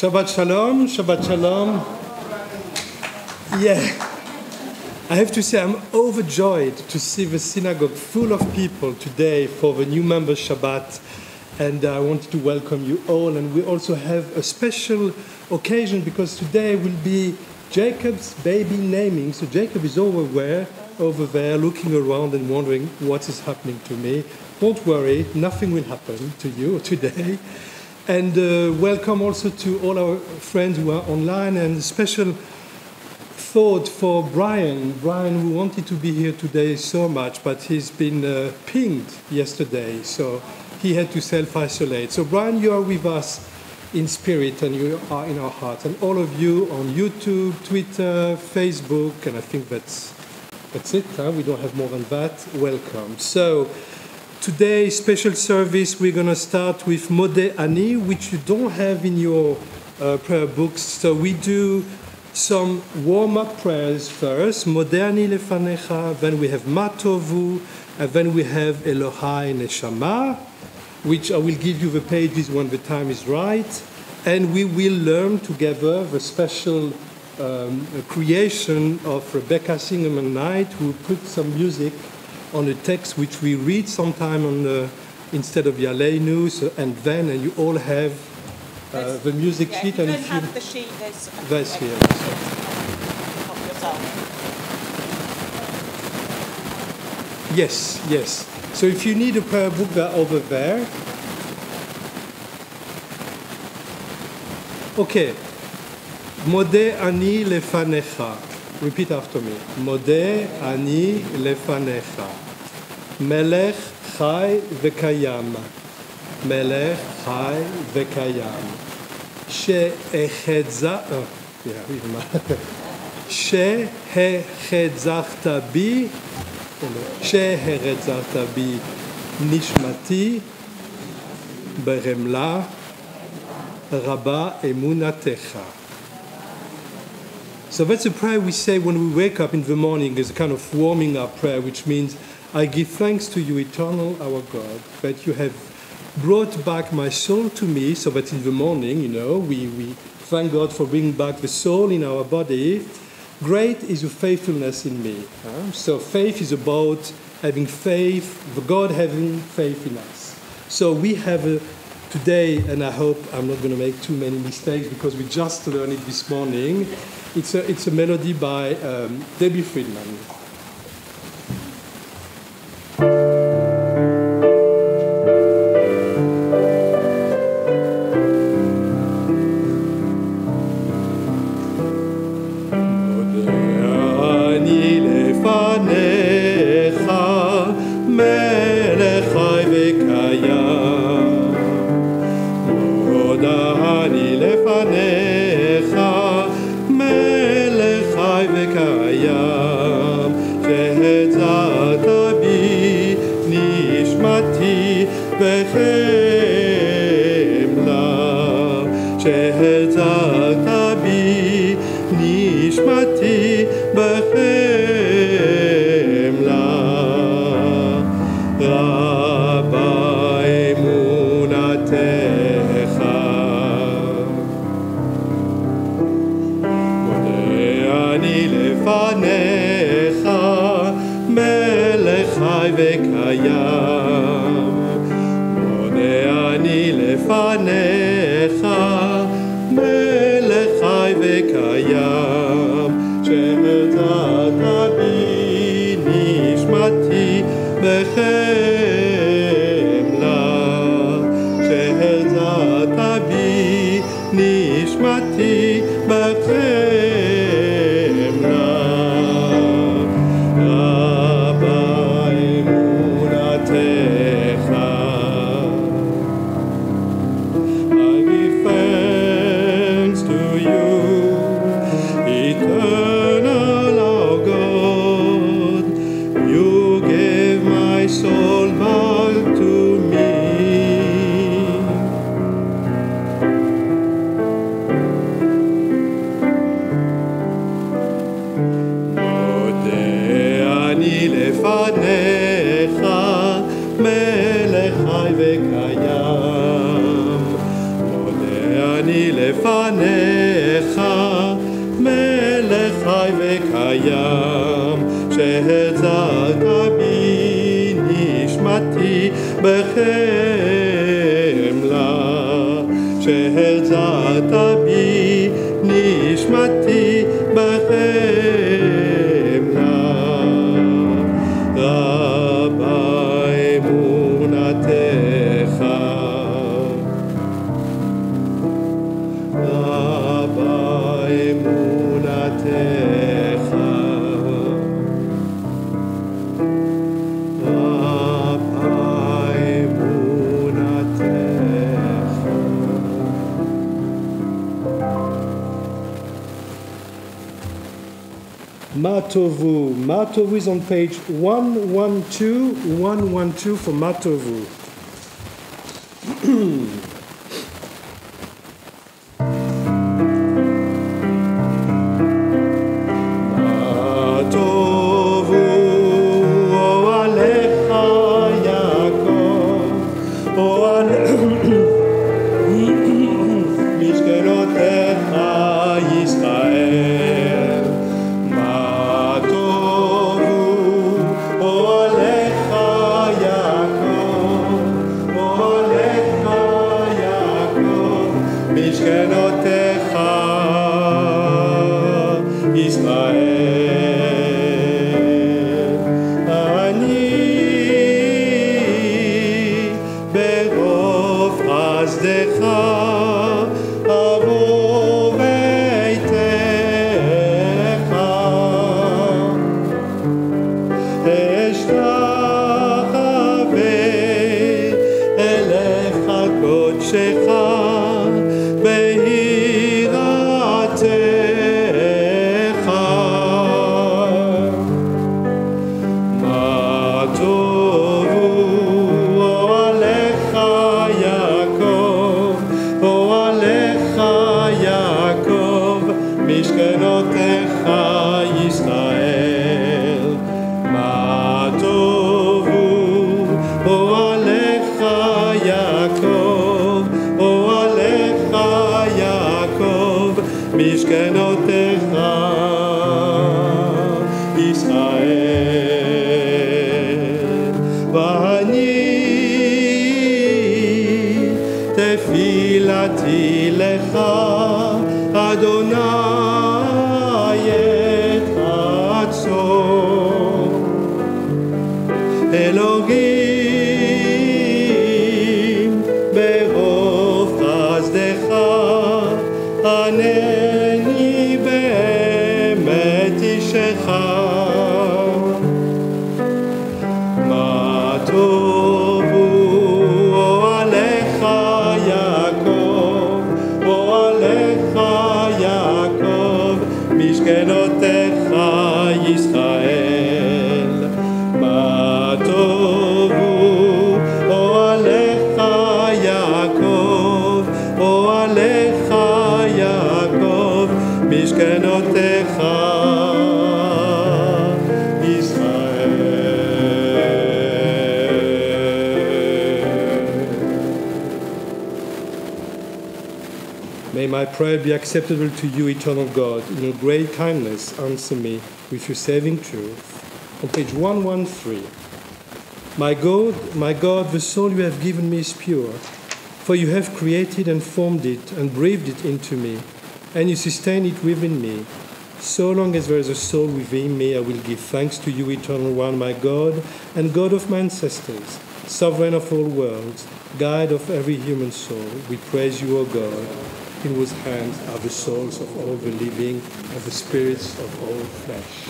Shabbat Shalom, Shabbat Shalom. Yeah, I have to say I'm overjoyed to see the synagogue full of people today for the new member Shabbat. And I wanted to welcome you all. And we also have a special occasion because today will be Jacob's baby naming. So Jacob is over there looking around and wondering what is happening to me. Don't worry, nothing will happen to you today. And welcome also to all our friends who are online, and a special thought for Brian, who wanted to be here today so much, but he's been pinged yesterday, so he had to self-isolate. So Brian, you are with us in spirit, and you are in our hearts. And all of you on YouTube, Twitter, Facebook, and I think that's it, huh? We don't have more than that. Welcome. So today's special service, we're going to start with Modeh Ani, which you don't have in your prayer books. So we do some warm-up prayers first. Modeh Ani lefanecha, then we have Ma Tovu, and then we have Elohai Neshama, which I will give you the pages when the time is right. And we will learn together the special creation of Rebecca Singerman-Knight, who put some music on a text which we read sometime instead of Yaleinu, and you all have the music sheet. You And don't if have the sheet, that's here. Of yourself. Yes. So if you need a prayer book, they're over there. Okay. Modeh Ani lefanecha. Repeat after me. Modeh Ani lefanecha. Melech chai vekayam. Melech chai vekayam. Shehechedzachta bi nishmati beremla rabba emunatecha. So that's a prayer we say when we wake up in the morning as a kind of warming up prayer, which means I give thanks to you, eternal our God, that you have brought back my soul to me, so that in the morning, we thank God for bringing back the soul in our body. Great is your faithfulness in me. So faith is about having faith, God having faith in us. So we have today, and I hope I'm not going to make too many mistakes because we just learned it this morning. It's a melody by Debbie Friedman. לים, שהחזרת בי נשמתי בחמלה, שהחזרת בי נשמתי בחמלה. רבה אמונתך, רבה אמונתך, רבה אמונתך. Matovu. Matovu is on page 112 for Matovu. Matovu oalecha Yaakov, mishkenotecha Yisrael. תפילתי לך, אדוני את רצון. אלוהים ברוב חסדך, ענני באמת אישך. מה טובו אוהליך יעקב, אוהליך יעקב, משכנותיך ישראל. מה טובו אוהליך יעקב, אוהליך יעקב, משכנותיך May my prayer be acceptable to you, eternal God. In your great kindness, answer me with your saving truth. On page 113. My God, the soul you have given me is pure, for you have created and formed it and breathed it into me, and you sustain it within me. So long as there is a soul within me, I will give thanks to you, eternal one, my God, and God of my ancestors, sovereign of all worlds, guide of every human soul. We praise you, O God, in whose hands are the souls of all the living and the spirits of all flesh.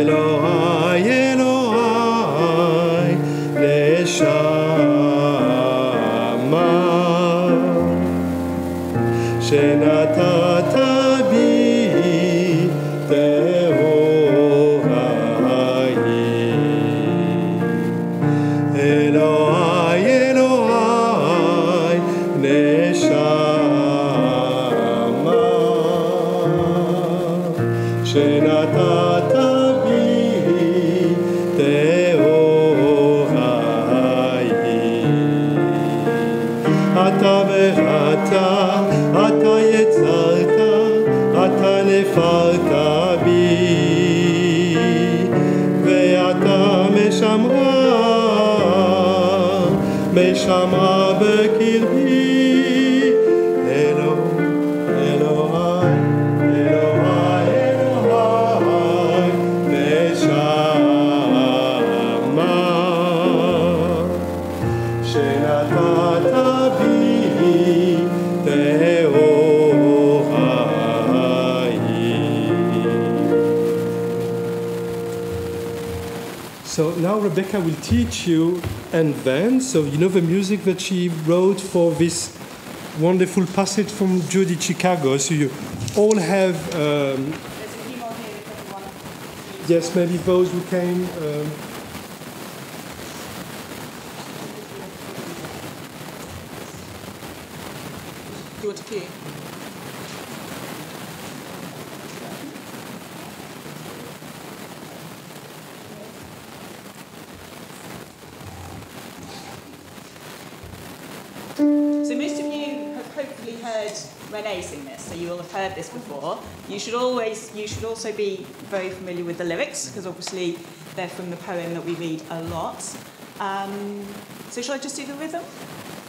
Elohai, Elohai, neshama, shenatata bi Elohai, Elohai, אתה יצרת, אתה נפלת בי, ואתה משמרה בקרבי. So now Rebecca will teach you and then, so you know the music that she wrote for this wonderful passage from Judy Chicago. So you all have... There's a few more here if everyone. Yes, maybe those who came... Do you want a few? So most of you have hopefully heard René sing this, so you will have heard this before. You should also be very familiar with the lyrics, because obviously they're from the poem that we read a lot. So shall I just do the rhythm?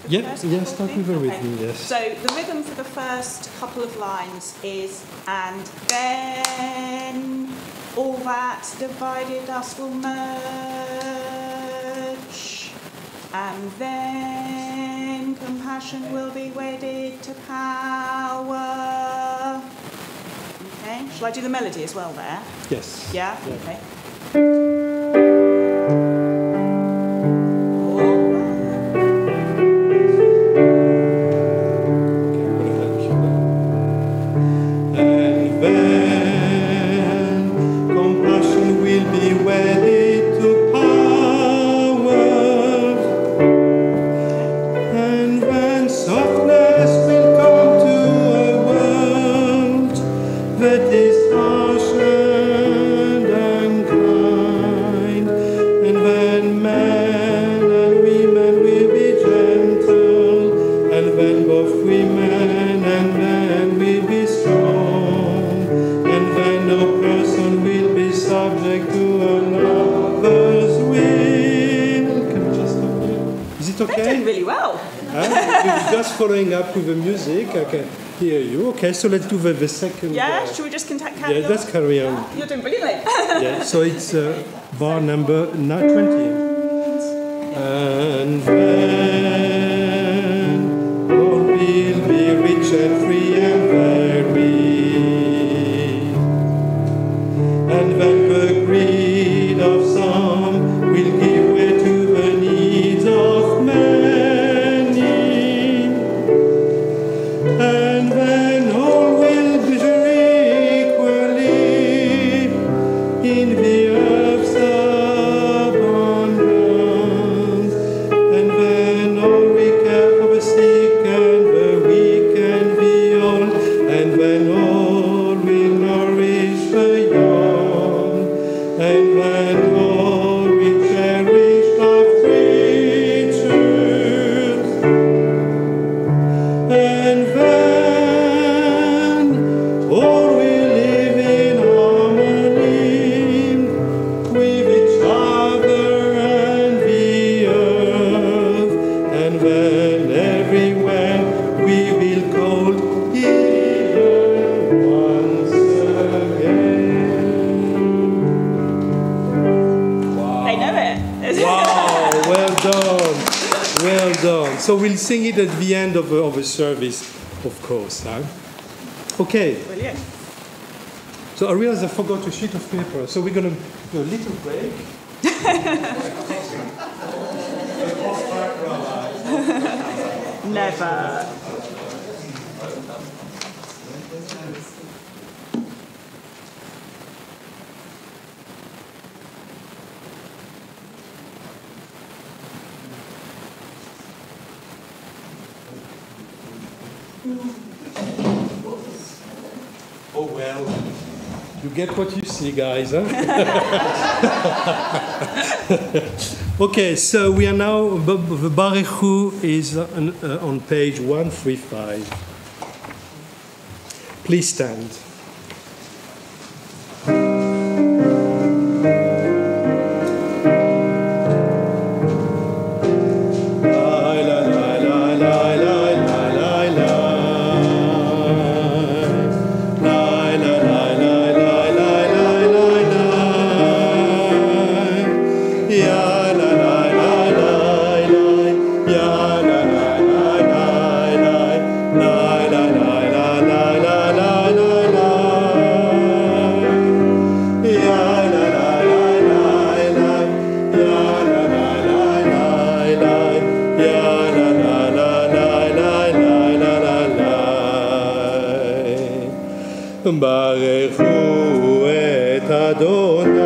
Yes, start with the rhythm, yes. So the rhythm for the first couple of lines is, and then all that divided us will merge, and then compassion will be wedded to power. Okay, shall I do the melody as well there? Yes. Yeah? Okay. Following up with the music, I can hear you. Okay, so let's do the second. Yeah, should we just carry on? Yeah, let's carry on. You're doing brilliantly. Yeah, so it's bar number 20. And then all will be rich and free and varied. And then the greed of some will give way to the needs of men. And then all will be equally in the earth's abundance. And then all will care for the sick and the weak and the old. And then all will nourish the young. And then all will cherish life's riches. And then all will live in harmony with each other and the earth. And then everywhere we will call Eden once again. They know it. Wow, well done. Well done. So we'll sing it at the end of the service, of course. Huh? Okay. Brilliant. So I realized I forgot a sheet of paper. So we're going to do a little break. Never. Oh well, you get what you see, guys, huh? Okay, so we are now, the Baruch Hu is on page 135. Please stand. ברכו את אדוני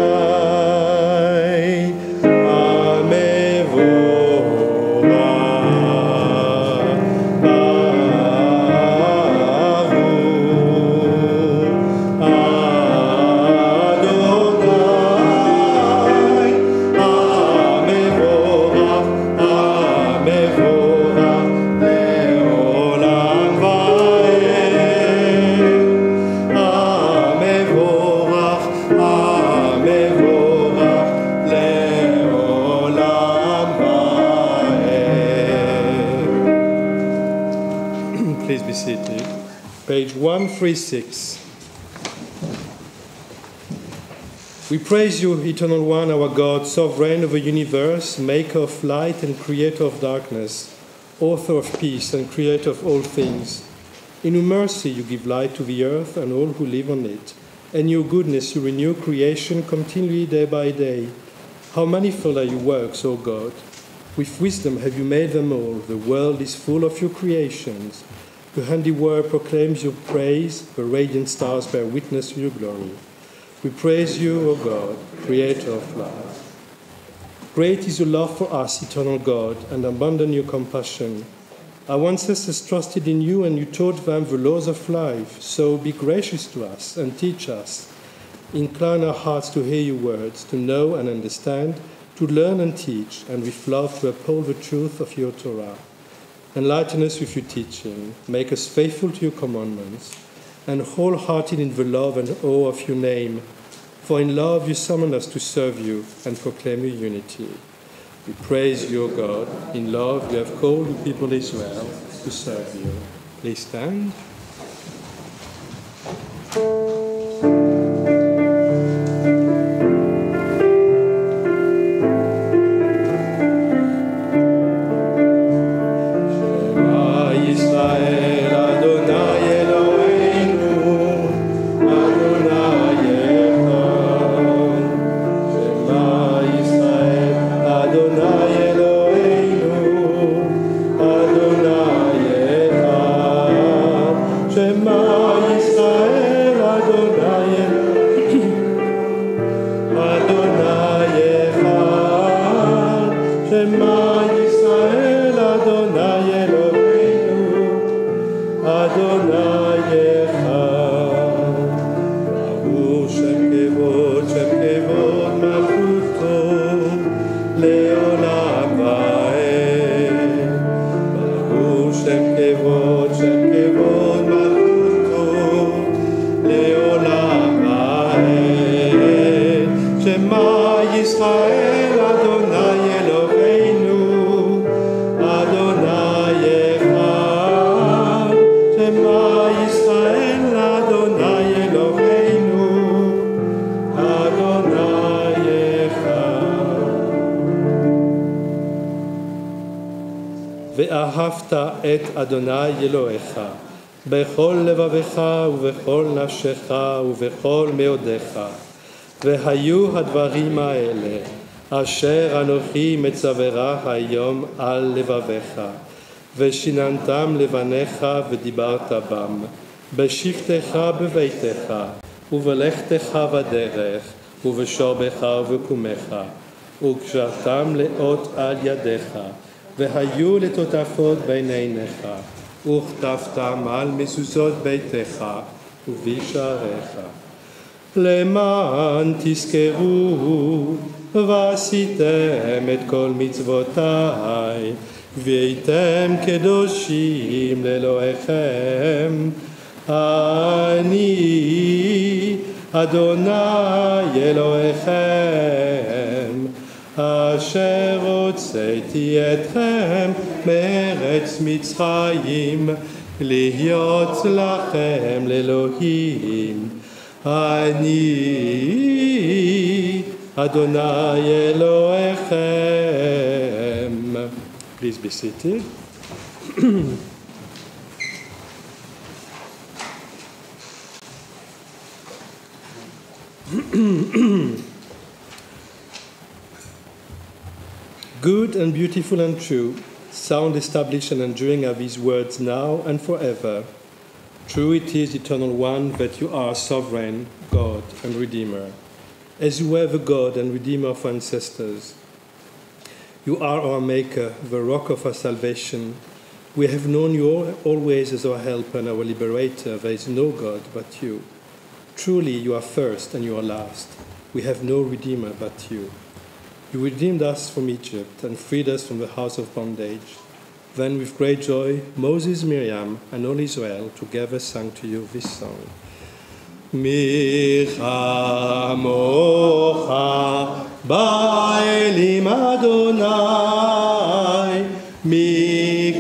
Page 136. We praise you, Eternal One, our God, sovereign of the universe, maker of light and creator of darkness, author of peace and creator of all things. In your mercy you give light to the earth and all who live on it, and in your goodness you renew creation continually day by day. How manifold are your works, O God! With wisdom have you made them all. The world is full of your creations. Your handiwork proclaims your praise. The radiant stars bear witness to your glory. We praise you, O God, creator of life. Great is your love for us, eternal God, and abundant your compassion. Our ancestors trusted in you, and you taught them the laws of life. So be gracious to us and teach us. Incline our hearts to hear your words, to know and understand, to learn and teach, and with love to uphold the truth of your Torah. Enlighten us with your teaching, make us faithful to your commandments, and wholehearted in the love and awe of your name. For in love you summon us to serve you and proclaim your unity. We praise you, O God. In love you have called the people of Israel to serve you. Please stand. ואהבת את אדוני אלוהיך בכל לבבך ובכל נפשך ובכל מאודיך. והיו הדברים האלה אשר אנוכי מצווך היום על לבביך, ושיננתם לבניך ודיברת בם, בשבתך בביתך, ובלכתך בדרך, ובשורבך ובקומך, וקשרתם לאות על ידיך, והיו לטוטפות בין עיניך, וכתבתם על מזוזות ביתך ובשעריך. למען תזכרו ועשיתם את כל מצוותיי, והייתם קדושים לאלוהיכם. אני אדוני אלוהיכם, אשר הוצאתי אתכם מארץ מצרים, להיות לכם לאלוהים. אני אדוני אלוהיכם. Please be seated. Good and beautiful and true, sound, established and enduring are these words now and forever. True it is, Eternal One, that you are sovereign, God and Redeemer. As you were the God and Redeemer of our ancestors, you are our Maker, the rock of our salvation. We have known you always as our helper and our liberator. There is no God but you. Truly, you are first and you are last. We have no Redeemer but you. You redeemed us from Egypt and freed us from the house of bondage. Then with great joy, Moses, Miriam, and all Israel together sang to you this song. Mi chamocha ba'elim Adonai, mi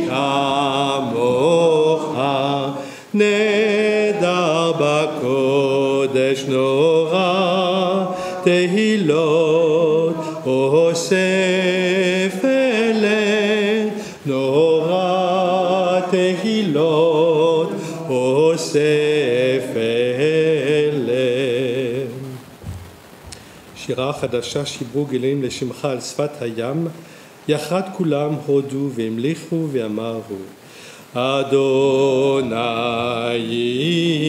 kamocha nedar b'kodesh nora tehilot osef ele nora tehilot osef ele. שירה חדשה שיברו גילים לשמך על שפת הים, יחד כולם הודו והמליכו ואמרו, אדוני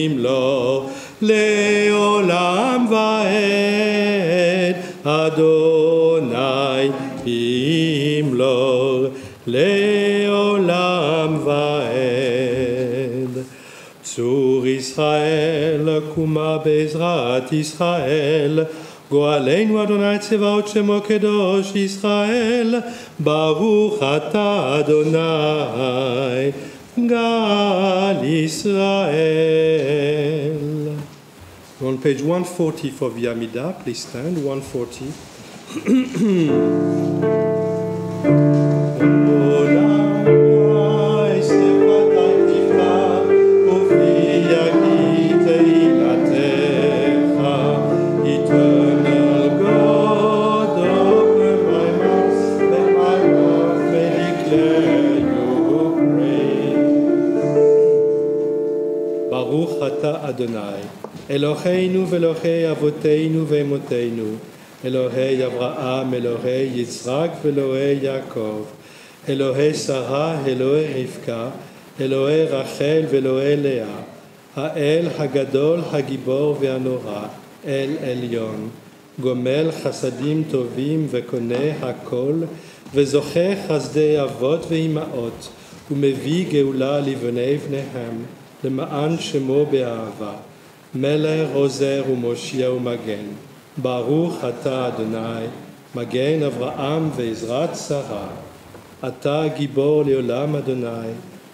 ימלוך לעולם ועד, אדוני ימלוך לעולם ועד. צור ישראל, קומה בעזרת ישראל, גואלנו אדוני צבאות שמו קדוש ישראל, ברוך אתה אדוני גל ישראל. On page 140 for the Amidah, please stand, 140. ברוך אתה אדוני, אלוהינו ואלוהי אבותינו ואמותינו, אלוהי אברהם, אלוהי יצחק ואלוהי יעקב, אלוהי שרה, אלוהי רבקה, אלוהי רחל ואלוהי לאה, האל הגדול, הגיבור והנורא, אל עליון, גומל חסדים טובים וקונה הכל, וזוכה חסדי אבות ואימהות, ומביא גאולה לבני בניהם, למען שמו באהבה, מלך עוזר ומושיע ומגן. ברוך אתה אדוני, מגן אברהם ועזרת שרה. אתה גיבור לעולם אדוני,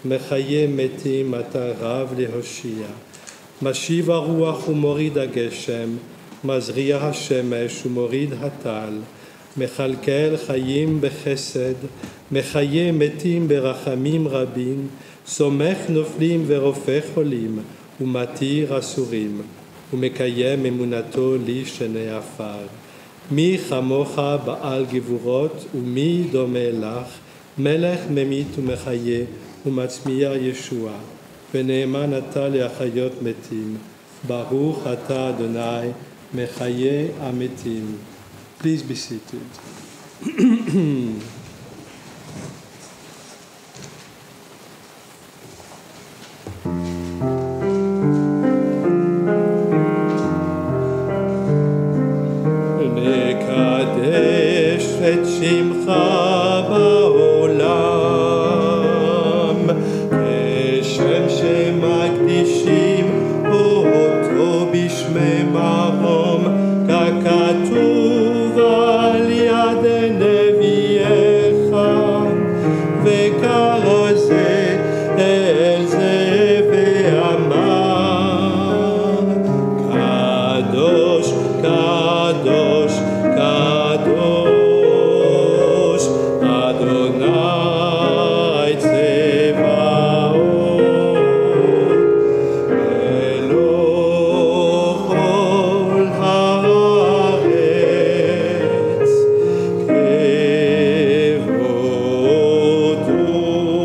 מחיה מתים אתה רב להושיע. משיב הרוח ומוריד הגשם, מזריע השמש ומוריד הטל. מכלכל חיים בחסד, מחיה מתים ברחמים רבים, סומך נופלים ורופא חולים, ומתיר אסורים, ומקיים אמונתו לשני עפר. מי כמוך בעל גבורות, ומי דומה לך, מלך ממית ומחיה, ומצמיע ישוע, ונאמן אתה להחיות מתים. ברוך אתה אדוני, מחיה המתים. Please be seated. נקדש את שמך בעולם, כשם שמקדישים אותו בשמי מרום, ככתוב על וכרזה אל זה ואמר קדוש קדוש קדוש אדוני צבאות אלוה כל הארץ כבודו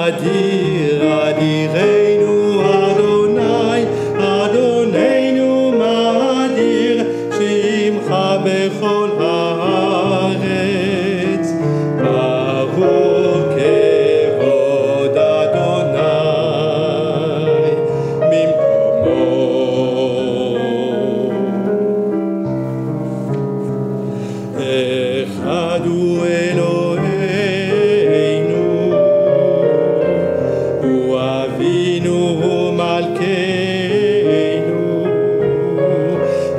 אדיר אדירנו אדוני אדוננו מאדיר שמך בכל הארץ ברוך כבוד אדוני ממקומו אחד הוא אלוהינו הוא אבינו הוא מלכנו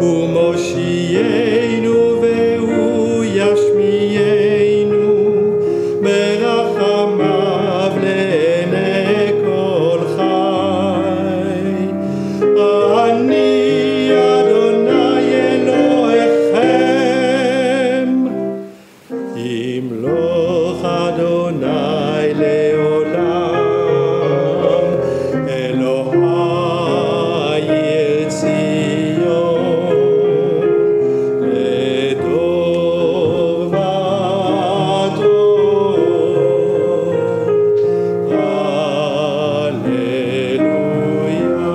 הוא מושיענו והוא ישמיענו ברחמיו לעיני כל חי אני אדוני אלוהיכם ימלוך אדוני לעולם אלוהי עיר ציון לדור ודור הללויה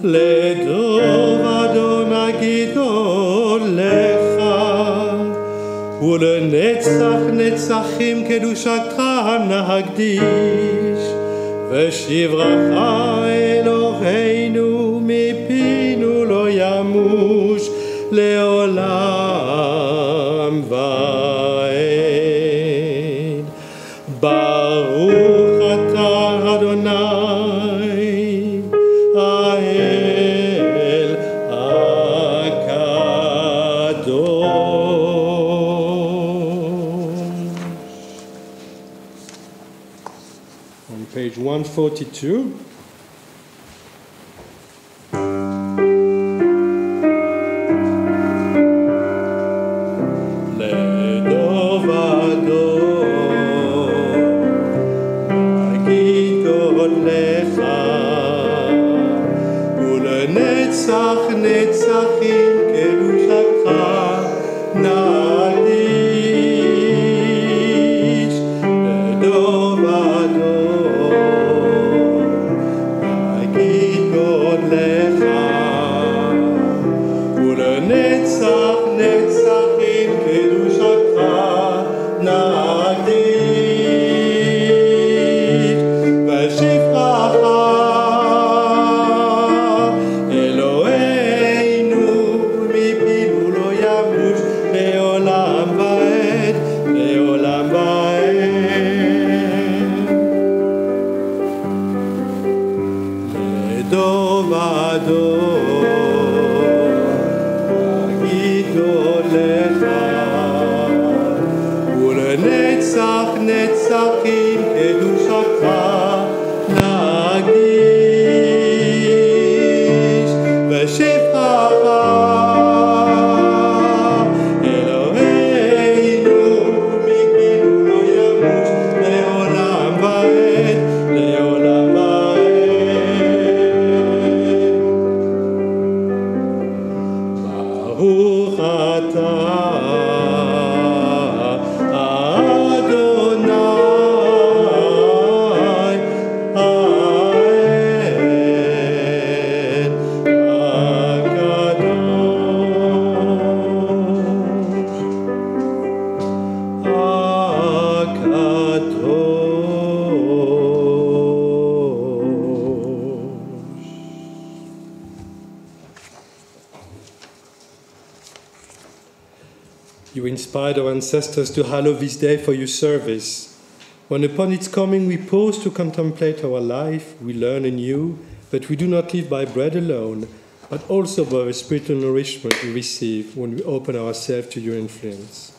לדור אדוני גדול לך ולנצח נצחים קדושתך נקדיש ושברך אלוהינו מפינו לא ימוש לעולם ועד ברוך אתה אדוני האל הקדוש. On page 142. לדור ודור נגיד גודלך ולנצח נצחים קדושתך נקדיש לדור ודור נגיד גודלך ולנצח נצחים קדושתך נקדיש ושבחך אלוהינו מפינו לא ימוש לעולם ועד לעולם ועד לדור ודור נגיד גודלך ולנצח נצחים קדושתך נקדיש ושבחך אלוהינו מפינו לא ימוש לעולם ועד לעולם ועד ברוך אתה אדוני You inspired our ancestors to hallow this day for your service. When upon its coming we pause to contemplate our life, we learn anew that we do not live by bread alone, but also by the spiritual nourishment we receive when we open ourselves to your influence.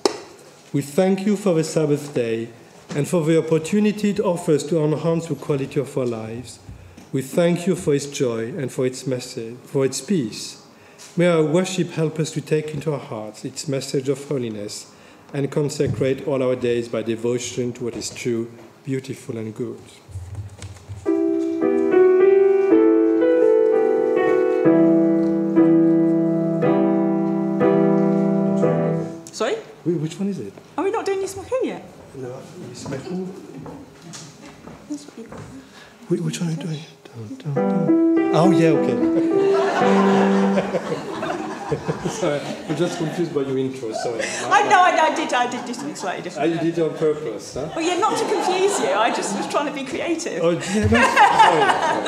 We thank you for the Sabbath day and for the opportunity it offers to enhance the quality of our lives. We thank you for its joy and for its message, for its peace. May our worship help us to take into our hearts its message of holiness and consecrate all our days by devotion to what is true, beautiful, and good. Sorry? Which one is it? Are we not doing Yismachu yet? No, Yismachu. That's what you've got. Which one are you doing? Oh, yeah, okay. Sorry, I'm just confused by your intro, sorry. I did do something slightly different. You did it on purpose, huh? Well, yeah, not to confuse you. I just was trying to be creative. Oh, yeah,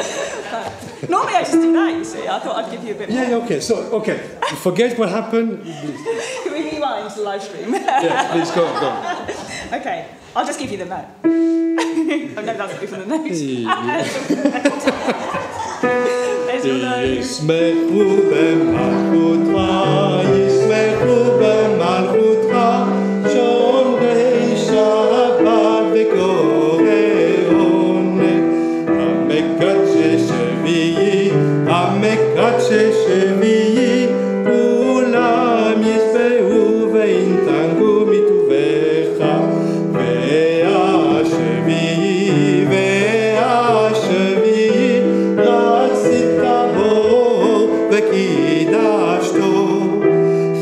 sorry. Normally I just do that, you see. I thought I'd give you a bit more. Yeah, okay, so, okay. Forget what happened. Can we rewind to the live stream? Yes, please, go. Okay, I'll just give you the note. Oh, no, that's before the note. There's your note. ישמחו במלכותך, ישמחו במלכותך, שומרי שבת וקוראי עונה. המקדשי שביעי, המקדשי שביעי, כולם ישבעו וינתנו מטובך. והשביעי, והשביעי, רצית בו וקידשתו.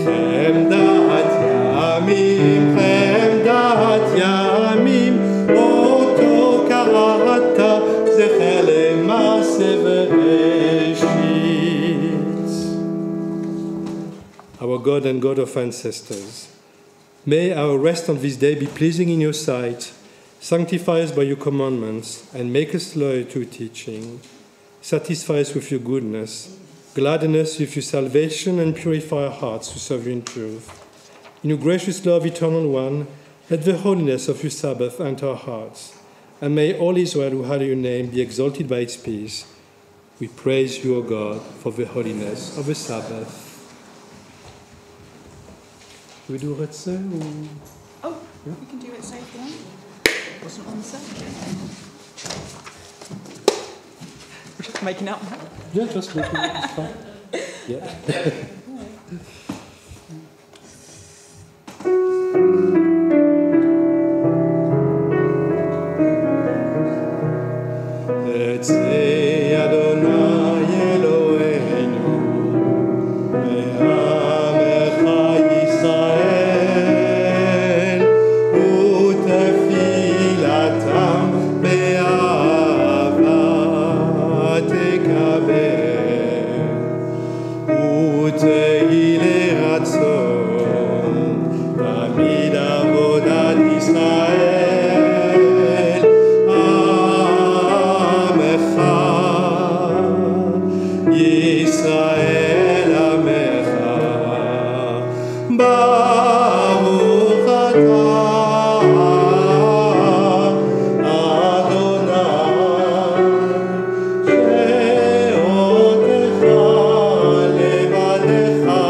חמדת ימים, חמדת ימים, אותו קראת, זכר למעשה בראשית. Our God and God of ancestors, may our rest on this day be pleasing in your sight. Sanctify us by your commandments and make us loyal to your teaching. Satisfy us with your goodness, gladden us with your salvation, and purify our hearts to serve you in truth. In your gracious love, eternal one, let the holiness of your Sabbath enter our hearts, and may all Israel who hallow your name be exalted by its peace. We praise you, O God, for the holiness of the Sabbath. We do Retzeh or... Oh, we can do it safe one. Wasn't on the set. We're just making up. Yeah, just making it. It's fine. Yeah. Retzeh Adonai Eloheinu me'amecha Yisrael u'tefilatam be'ahava tekabel u'tehi leratzon tamid avodat Yisrael. Yisrael Amecha, Baruch atah Adonai, she'otecha levadecha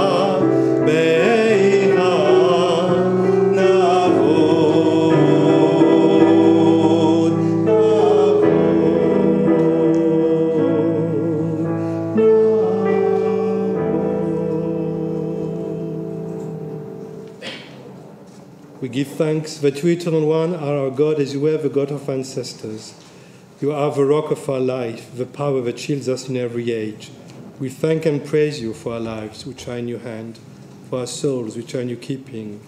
be'ira navod, We give thanks that you, Eternal One, are our God as you were the God of ancestors. You are the rock of our life, the power that shields us in every age. We thank and praise you for our lives, which are in your hand, for our souls, which are in your keeping,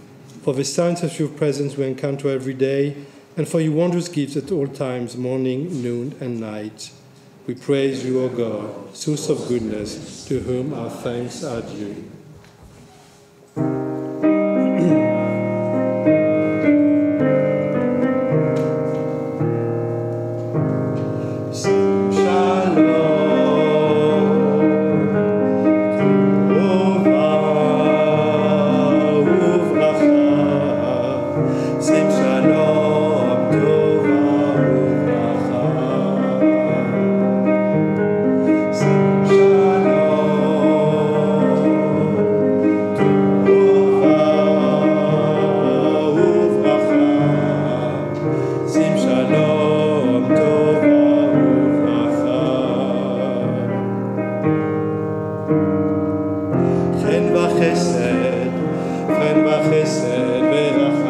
for the signs of your presence we encounter every day, and for your wondrous gifts at all times, morning, noon, and night. We praise you, O God, source of goodness, to whom our thanks are due. Shalom. וחסד ורחמים.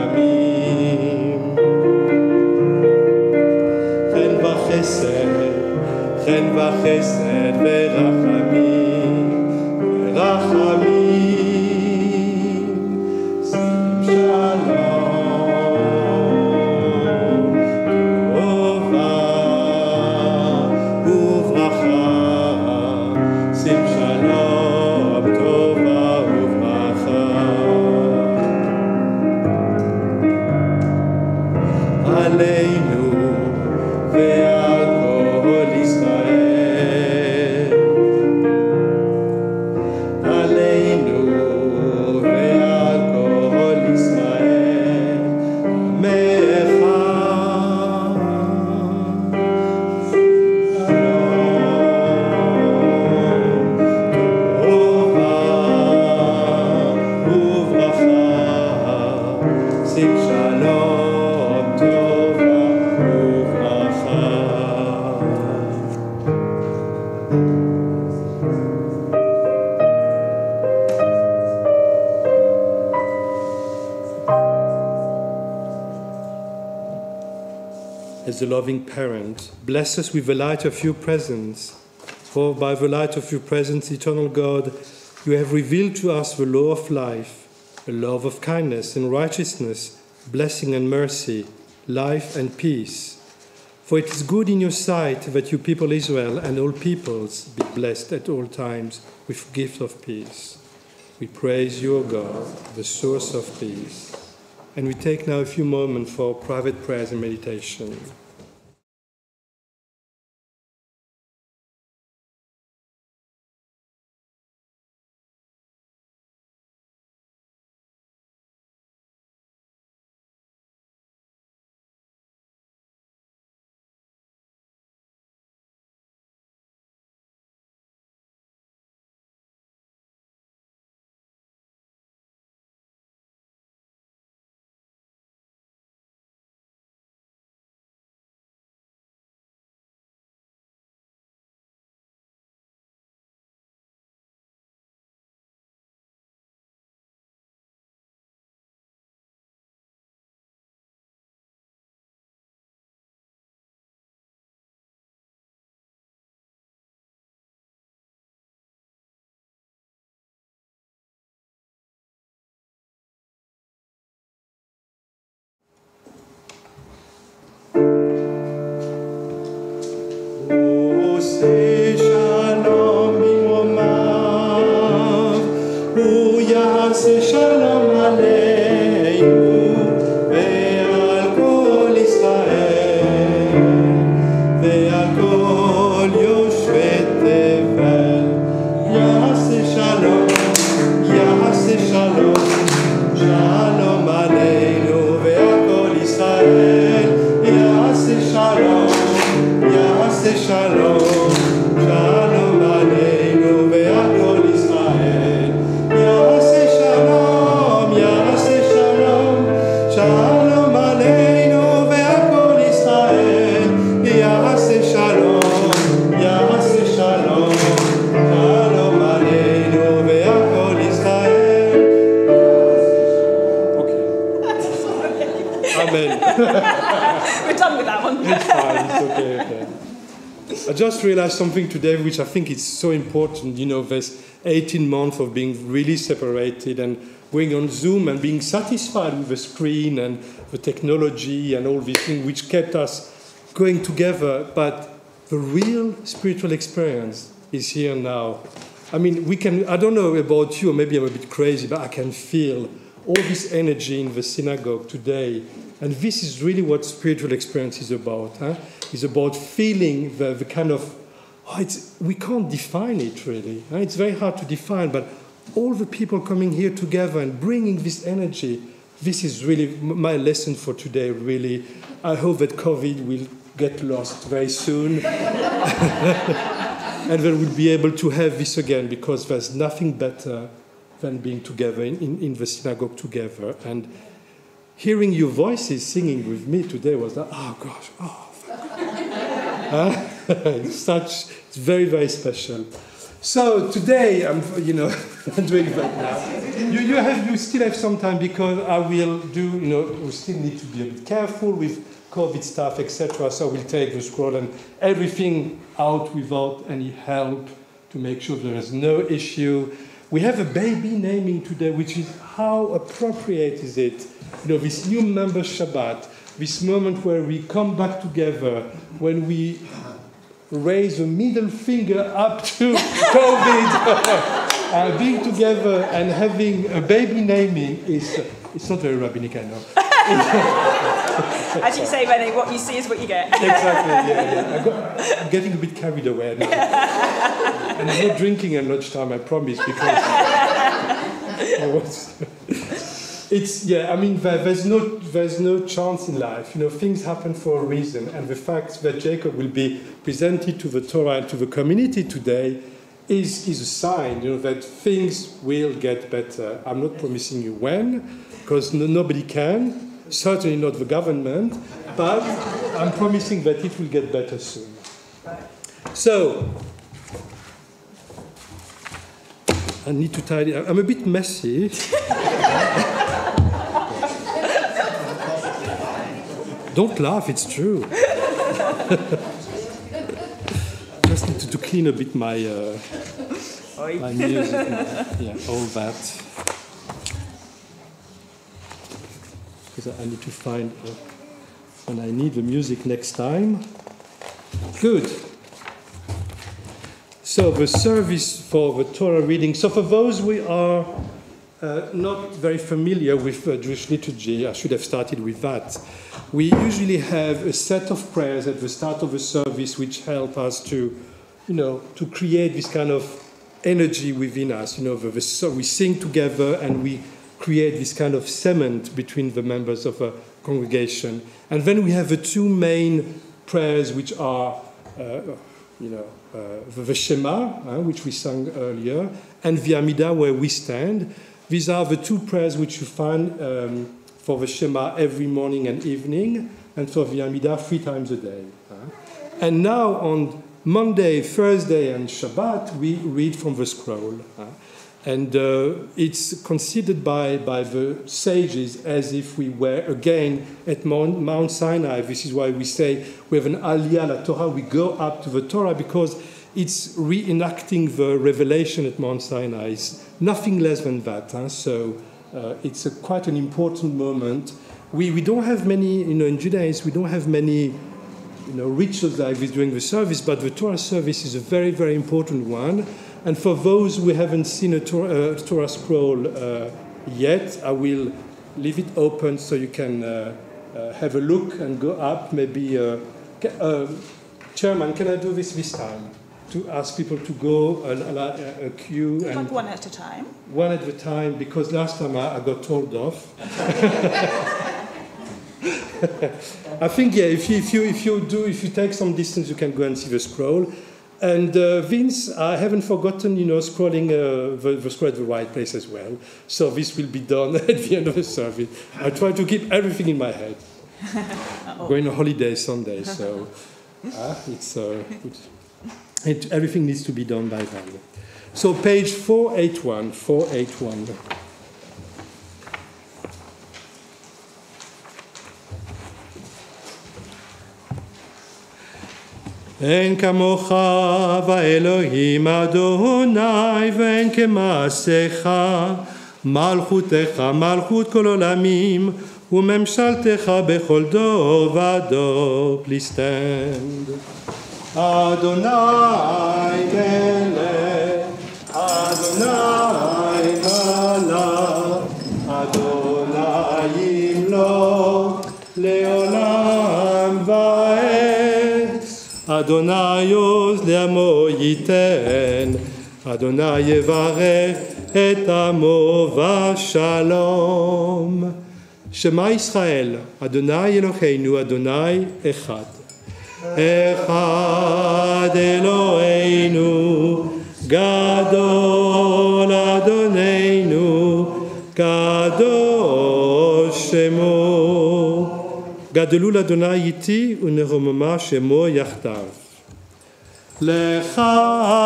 חן וחסד ורחמים, ורחמים, שים שלום, טובה וברכה, שים שלום, טובה וברכה. עלינו ועל כל ישראל, עלינו ועל כל ישראל, עמך שלום, טובה וברכה, שים שלום, טובה וברכה. As a loving parent, bless us with the light of your presence. For by the light of your presence, eternal God, you have revealed to us the law of life, a love of kindness and righteousness, blessing and mercy, life and peace. For it is good in your sight that you people Israel and all peoples be blessed at all times with gifts of peace. We praise you, O God, the source of peace. And we take now a few moments for private prayers and meditation. I just realized something today which I think is so important, this 18 months of being really separated and going on Zoom and being satisfied with the screen and the technology and all these things which kept us going together, but the real spiritual experience is here now. I mean, I don't know about you, or maybe I'm a bit crazy, but I can feel all this energy in the synagogue today. And this is really what spiritual experience is about. It's about feeling the kind of, we can't define it really. It's very hard to define, but all the people coming here together and bringing this energy, this is really my lesson for today, really. I hope that COVID will get lost very soon. And then we'll be able to have this again, because there's nothing better than being together in the synagogue together. And hearing your voices singing with me today was like, oh gosh, it's very, very special. So today, I'm doing that now. you still have some time because I will do, we still need to be a bit careful with COVID stuff, etc. So we'll take the scroll and everything out without any help to make sure there is no issue. We have a baby naming today, which is how appropriate is it? This new member Shabbat, this moment where we come back together, when we raise a middle finger up to COVID, being together and having a baby naming it's not very rabbinic, I know. As you say, René, what you see is what you get. Exactly, yeah. I'm getting a bit carried away. And I'm not drinking at lunchtime, I promise, because there's no chance in life. Things happen for a reason, and the fact that Jacob will be presented to the Torah and to the community today is a sign, that things will get better. I'm not promising you when, because nobody can. Certainly not the government, but I'm promising that it will get better soon. So, I need to tidy. I'm a bit messy. Don't laugh, it's true. Just need to clean a bit my music, all that. Because I need to find when I need the music next time. Good. So the service for the Torah reading. So for those who are not very familiar with Jewish liturgy, I should have started with that. We usually have a set of prayers at the start of the service which help us to create this kind of energy within us. We sing together and we create this kind of cement between the members of a congregation. And then we have the two main prayers, which are, the Shema, which we sang earlier, and the Amidah, where we stand. These are the two prayers which you find for the Shema every morning and evening, and for the Amidah 3 times a day. And now on Monday, Thursday, and Shabbat, we read from the scroll. And it's considered by the sages as if we were again at Mount Sinai. This is why we say we have an Aliyah la Torah. We go up to the Torah because it's reenacting the revelation at Mount Sinai. It's nothing less than that. So it's quite an important moment. We don't have many, in Judaism, we don't have many rituals like this during the service, but the Torah service is a very, very important one. And for those who haven't seen a Torah scroll yet, I will leave it open so you can have a look and go up. Maybe, Chairman, can I do this time? To ask people to go a queue. And like one at a time? One at a time, because last time I got told off. I think, if you take some distance, you can go and see the scroll. And Vince, I haven't forgotten, scrolling the scroll at the right place as well. So this will be done at the end of the service. I try to keep everything in my head. Going on holiday Sunday, so everything needs to be done by then. So page 481. אין כמוך ואלוהים אדוני ואין כמעשיך מלכותך מלכות כל עולמים וממשלתך בכל דור ודור. Please stand. אדוני מלך אדוני מלך אדוני ימלוך לעולם ועד. Adonai Oz le'amo yiten, Adonai yevarech et amo v'shalom. Shema Yisrael, Adonai Eloheinu, Adonai Echad. Echad Eloheinu, Gadol Adoneinu, Kadosh Shemo. גדלו לאדוני איתי ונרוממה שמו יחדיו. לך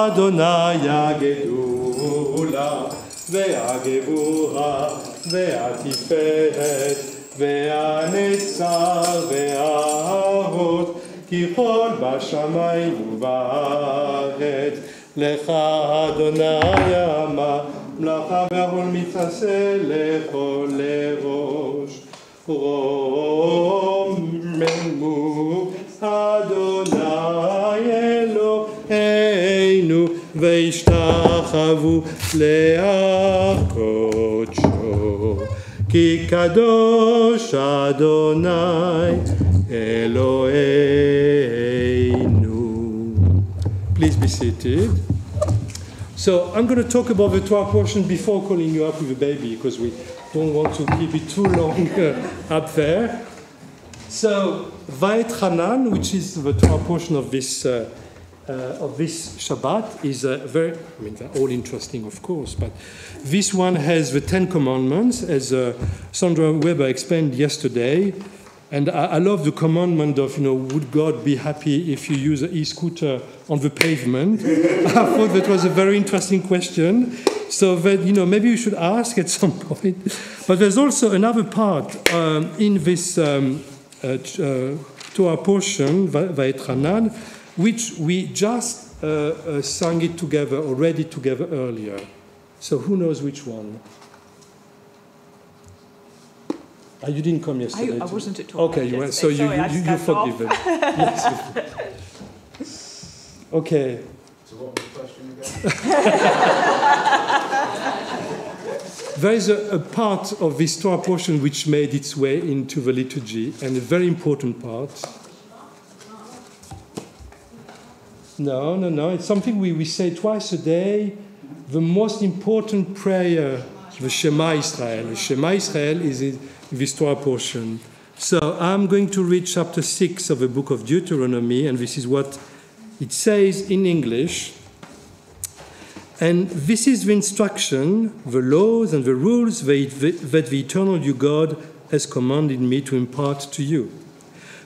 אדוני הגדולה, והגבורה, והתפארת, והנצר, וההוד, כי כל בשמיים ובארץ. לך אדוני הממלכה והכל מתעשה לכל לראש. רוממו אדוני אלוהינו וישתחוו להקודשו כי קדוש אדוני אלוהינו. Please be seated. So I'm going to talk about the Torah portion before calling you up with a baby because we don't want to keep it too long up there. So Vayet Hanan, which is the Torah portion of this Shabbat, is very, I mean, they're all interesting, of course, but this one has the Ten Commandments, as Sandra Weber explained yesterday. And I love the commandment of, would God be happy if you use an e-scooter on the pavement? I thought that was a very interesting question. So that, maybe you should ask at some point. But there's also another part in this Torah portion, Vayet Hanan, which we just sang it together or read it together earlier. So who knows which one? You didn't come yesterday. I wasn't at all. Okay, you went. So you forgive it. Yes. Okay. So what was the question again? There is a part of this Torah portion which made its way into the liturgy, and a very important part. No. It's something we say twice a day. The most important prayer, the Shema Israel. The Shema Israel is this Torah portion. So I'm going to read chapter 6 of the book of Deuteronomy, and this is what it says in English. And this is the instruction, the laws and the rules that the eternal your God has commanded me to impart to you,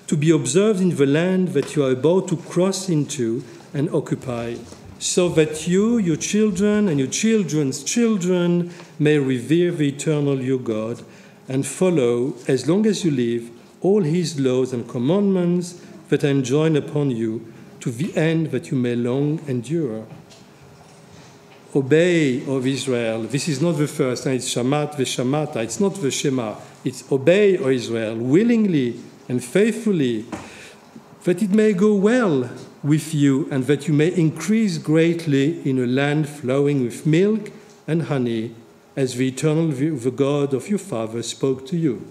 to be observed in the land that you are about to cross into and occupy, so that you, your children, and your children's children may revere the eternal your God and follow, as long as you live, all his laws and commandments that I enjoin upon you, to the end that you may long endure. Obey, O Israel. This is not the first, and it's Shamat v'Shamata. It's not the Shema. It's obey, O Israel, willingly and faithfully, that it may go well with you and that you may increase greatly in a land flowing with milk and honey, as the eternal the God of your father spoke to you.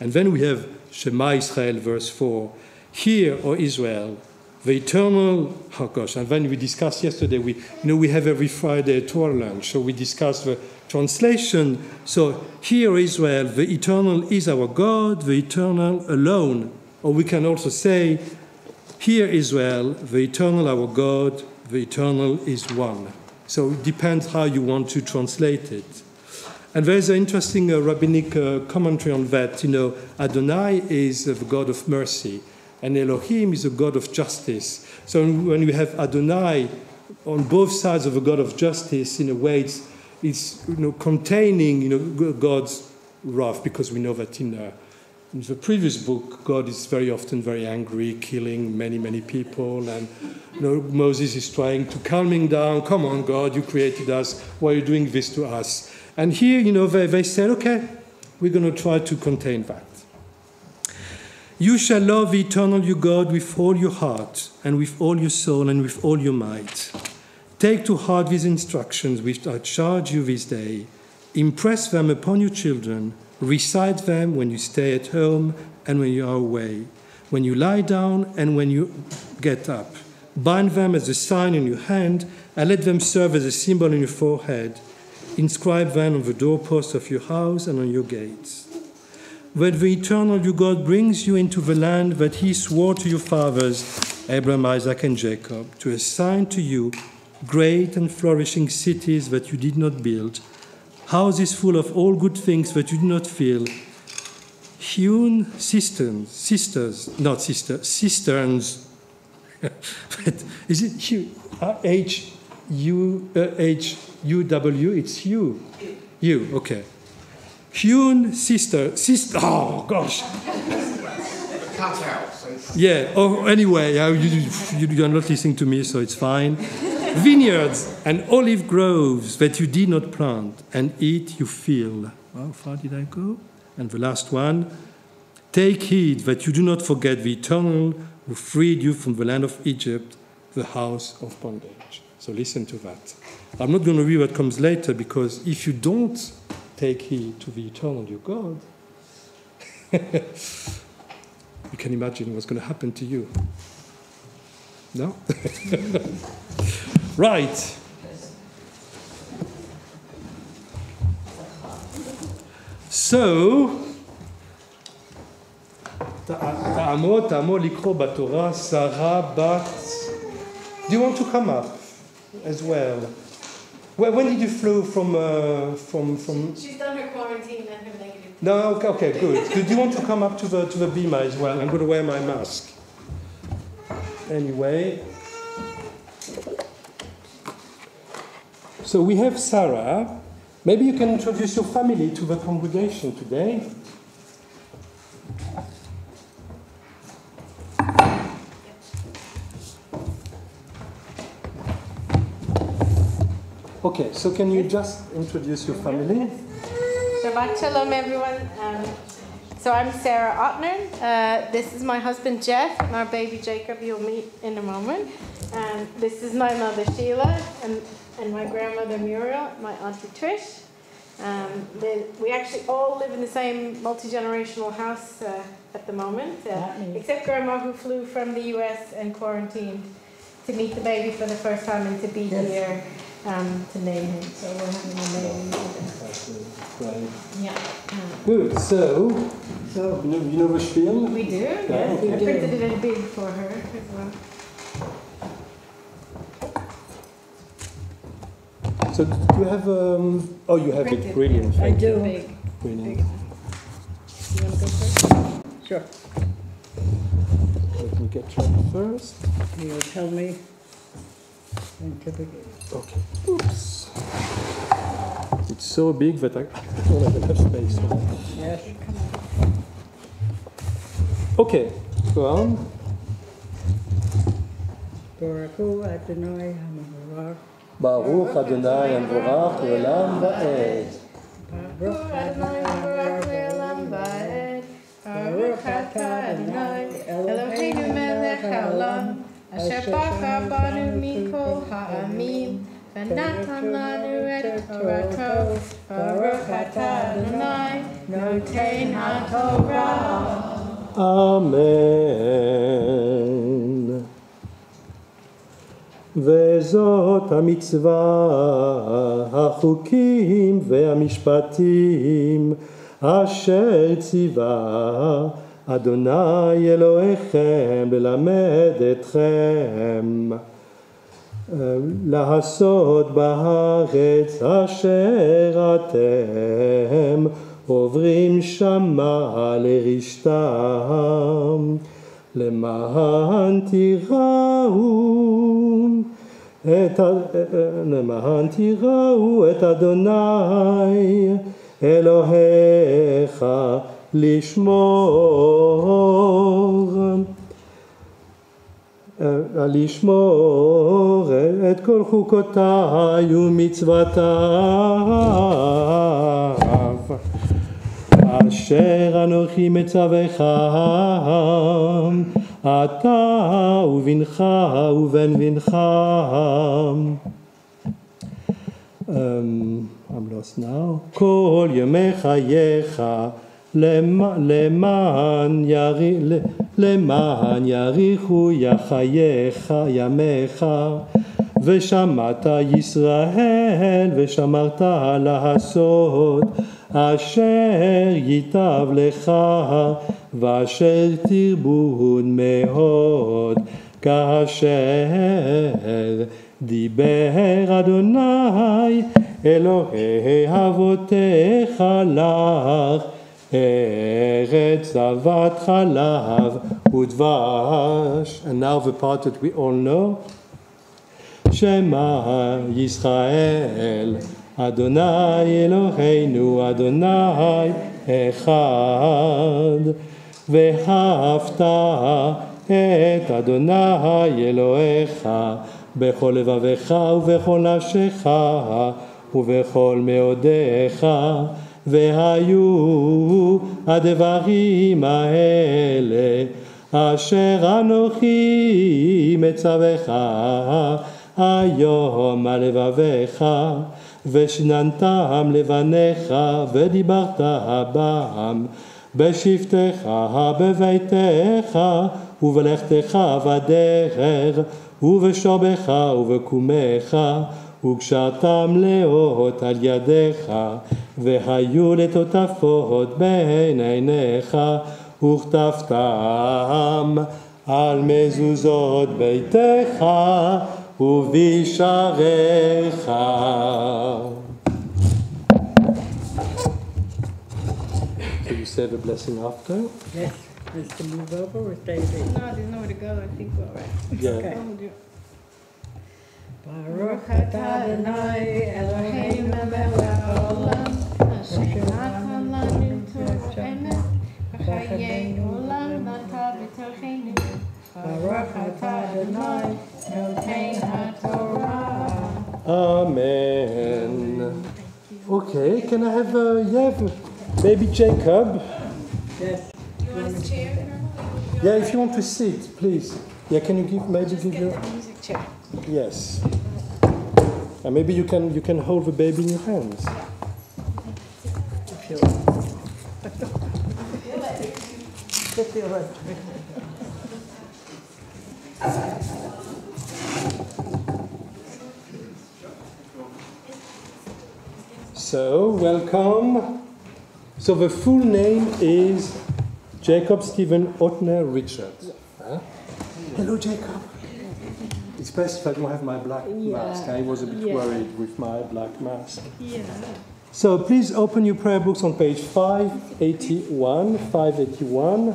And then we have Shema Israel, verse 4. Hear, O Israel, the eternal, and then we discussed yesterday, we have every Friday a Torah lunch, so we discussed the translation. So, hear, Israel, the eternal is our God, the eternal alone. Or we can also say, hear, Israel, the eternal our God, the eternal is one. So it depends how you want to translate it. And there's an interesting rabbinic commentary on that. Adonai is the God of mercy, and Elohim is the God of justice. So when you have Adonai on both sides of the God of justice, in a way, it's containing God's wrath, because we know that in the previous book, God is very often very angry, killing many, many people, and Moses is trying to calm him down. Come on, God, you created us. Why are you doing this to us? And here, they said, okay, we're going to try to contain that. You shall love the eternal your God with all your heart, and with all your soul, and with all your might. Take to heart these instructions which I charge you this day. Impress them upon your children. Recite them when you stay at home and when you are away, when you lie down and when you get up. Bind them as a sign in your hand, and let them serve as a symbol on your forehead. Inscribe them on the doorposts of your house and on your gates. When the eternal your God brings you into the land that he swore to your fathers, Abraham, Isaac, and Jacob, to assign to you great and flourishing cities that you did not build, houses full of all good things that you did not fill, hewn cisterns. Is it H-U-H? U-W, it's you. You, okay. Hyun, sister, oh gosh. Cut out. Yeah, oh, anyway, you're not listening to me, so it's fine. Vineyards and olive groves that you did not plant, and eat you fill. How far did I go? And the last one, take heed that you do not forget the Eternal who freed you from the land of Egypt, the house of bondage. So listen to that. I'm not going to read what comes later, because if you don't take heed to the Eternal, your God, you can imagine what's going to happen to you. No? Right. So, תעמוד לקרוא בתורה שרה בת... Do you want to come up as well? When did you flew from... She's done her quarantine and her negative. No, okay, good. Do you want to come up to the bima as well? I'm going to wear my mask. Anyway. So we have Sarah. Maybe you can introduce your family to the congregation today. Okay, so can you just introduce your family? Shabbat Shalom, everyone. So I'm Sarah Ottner. This is my husband Jeff and our baby Jacob you'll meet in a moment. And this is my mother Sheila and my grandmother Muriel, my auntie Trish. We actually all live in the same multi-generational house at the moment, except Grandma who flew from the US and quarantined to meet the baby for the first time and to be here to name him. So we're having a name. Right. Yeah. Good. So you know the spiel? We do. Yes. Okay. I printed it in big for her as well. So do you have oh, you have it. Brilliant. I do. Big. Brilliant. You want to go first? Sure. Let me get you first. You'll tell me when to begin. Okay. Oops. It's so big that I don't have enough space for that. Yes. Okay. Go on. Baruch Hu Adonai HaMevorach. Baruch Adonai Amvorach Le'olam Va'ed. Baruch Adonai Baruch Le'olam Va'ed. Baruch atah Adonai Eloheinu melech haolam asher bachar banu mikol ha'amim v'natan lanu et torato. Baruch atah Adonai noten ha'torah. Amen. וזאת המצווה, החוקים והמשפטים אשר ציווה אדוני אלוהיכם ללמד אתכם לעשות בארץ אשר אתם עוברים שמה לרשתם למען תיראו את אדוני אלוהיך לשמור את כל חוקותיי ומצוותיו אשר אנוכי מצווך אתה ובנך ובן בנך. I'm lost now. כל ימי חייך למען יאריכו יחייך ימיך ושמעת ישראל ושמרת לעשות אשר ייטב לך ואשר תרבון מאוד כאשר דיבר אדוני אלוהי אבותיך לך ארץ זבת חלב ודבש. And now the part that we all know. Shema Yisrael, Adonai Eloheinu, Adonai Echad. Ve'ahavta et Adonai Elohecha bechol levavecha ubechol nafshecha ubechol meodecha. Ve'hayu advarim ha'ele asher anochi metzavecha hayom alevavecha ושננתם לבניך ודיברת בם בשבתך בביתך ובלכתך בדרך ובשובך ובקומך וגשרתם לאות על ידיך והיו לטוטפות בין עיניך וכתבתם על מזוזות ביתך ובשעריך. So you say the blessing after? Yes. Is to move over or stay there? No, there's nowhere to go. I think we're all right. Yeah. Okay. Baruch atah Adonai Eloheinu melech haolam asher natan lanu Torah emet v'chayei olam nata b'torchenu. Baruch atah Adonai Eloheinu haTorah. Amen. Okay, can I have baby Jacob? Yes. You want us chair? Yeah, if you want to sit, please. Yeah, can you give your Music chair. yes. And maybe you can hold the baby in your hands. If you If you want. So, welcome. So the full name is Jacob Stephen Otner Richard. Huh? Hello, Jacob. It's best if I don't have my black mask. I was a bit worried with my black mask. Yeah. So please open your prayer books on page 581.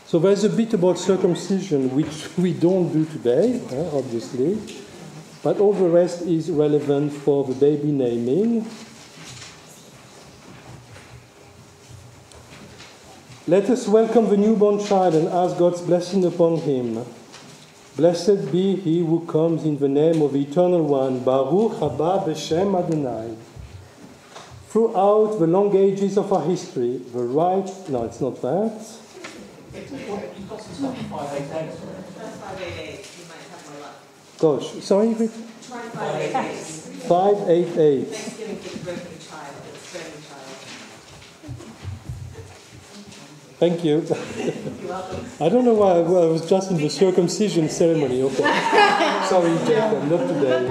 So there's a bit about circumcision, which we don't do today, obviously. But all the rest is relevant for the baby naming. Let us welcome the newborn child and ask God's blessing upon him. Blessed be he who comes in the name of the Eternal One. Baruch haba b'shem Adonai. Throughout the long ages of our history, the right... No, it's not that. Gosh, sorry? 588. Thanksgiving for the broken child, the stone child. Thank you. You're welcome. I don't know why I was just in the circumcision ceremony. Okay. Sorry, Jacob, not today.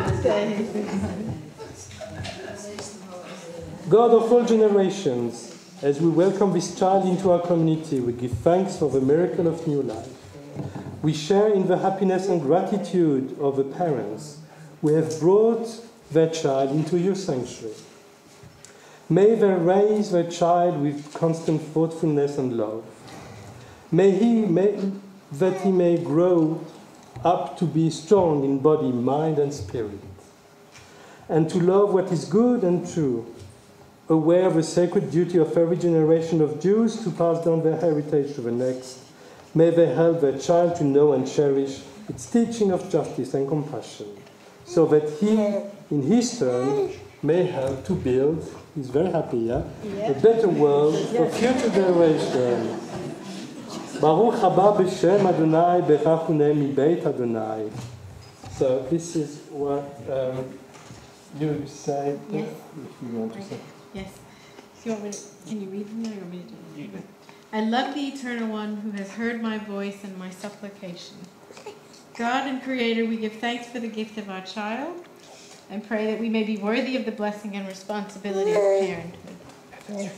God of all generations, as we welcome this child into our community, we give thanks for the miracle of new life. We share in the happiness and gratitude of the parents who have brought their child into your sanctuary. May they raise their child with constant thoughtfulness and love. That he may grow up to be strong in body, mind, and spirit, and to love what is good and true, aware of the sacred duty of every generation of Jews to pass down their heritage to the next. May they help their child to know and cherish its teaching of justice and compassion, so that he, in his turn, may help to build, he's very happy, yeah? A better world for future generations. Baruch haba b'shem Adonai b'chachunei mi beit Adonai. So this is what you say, Yes. if you want to say. Yes. So you want me to, can you read them or you want me to do it? I love the Eternal One who has heard my voice and my supplication. God and Creator, we give thanks for the gift of our child and pray that we may be worthy of the blessing and responsibility of parenthood.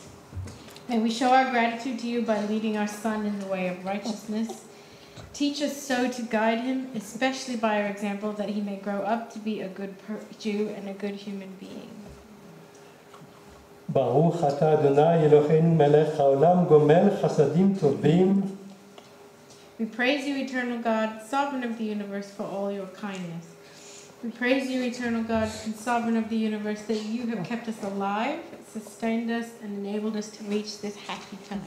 May we show our gratitude to you by leading our son in the way of righteousness. Teach us so to guide him, especially by our example, that he may grow up to be a good Jew and a good human being. Baruch atah Adonai Eloheinu melech haolam gomel chasadim tovim. We praise you, eternal God, sovereign of the universe, for all your kindness. We praise you, eternal God and sovereign of the universe, that you have kept us alive, sustained us, and enabled us to reach this happy time.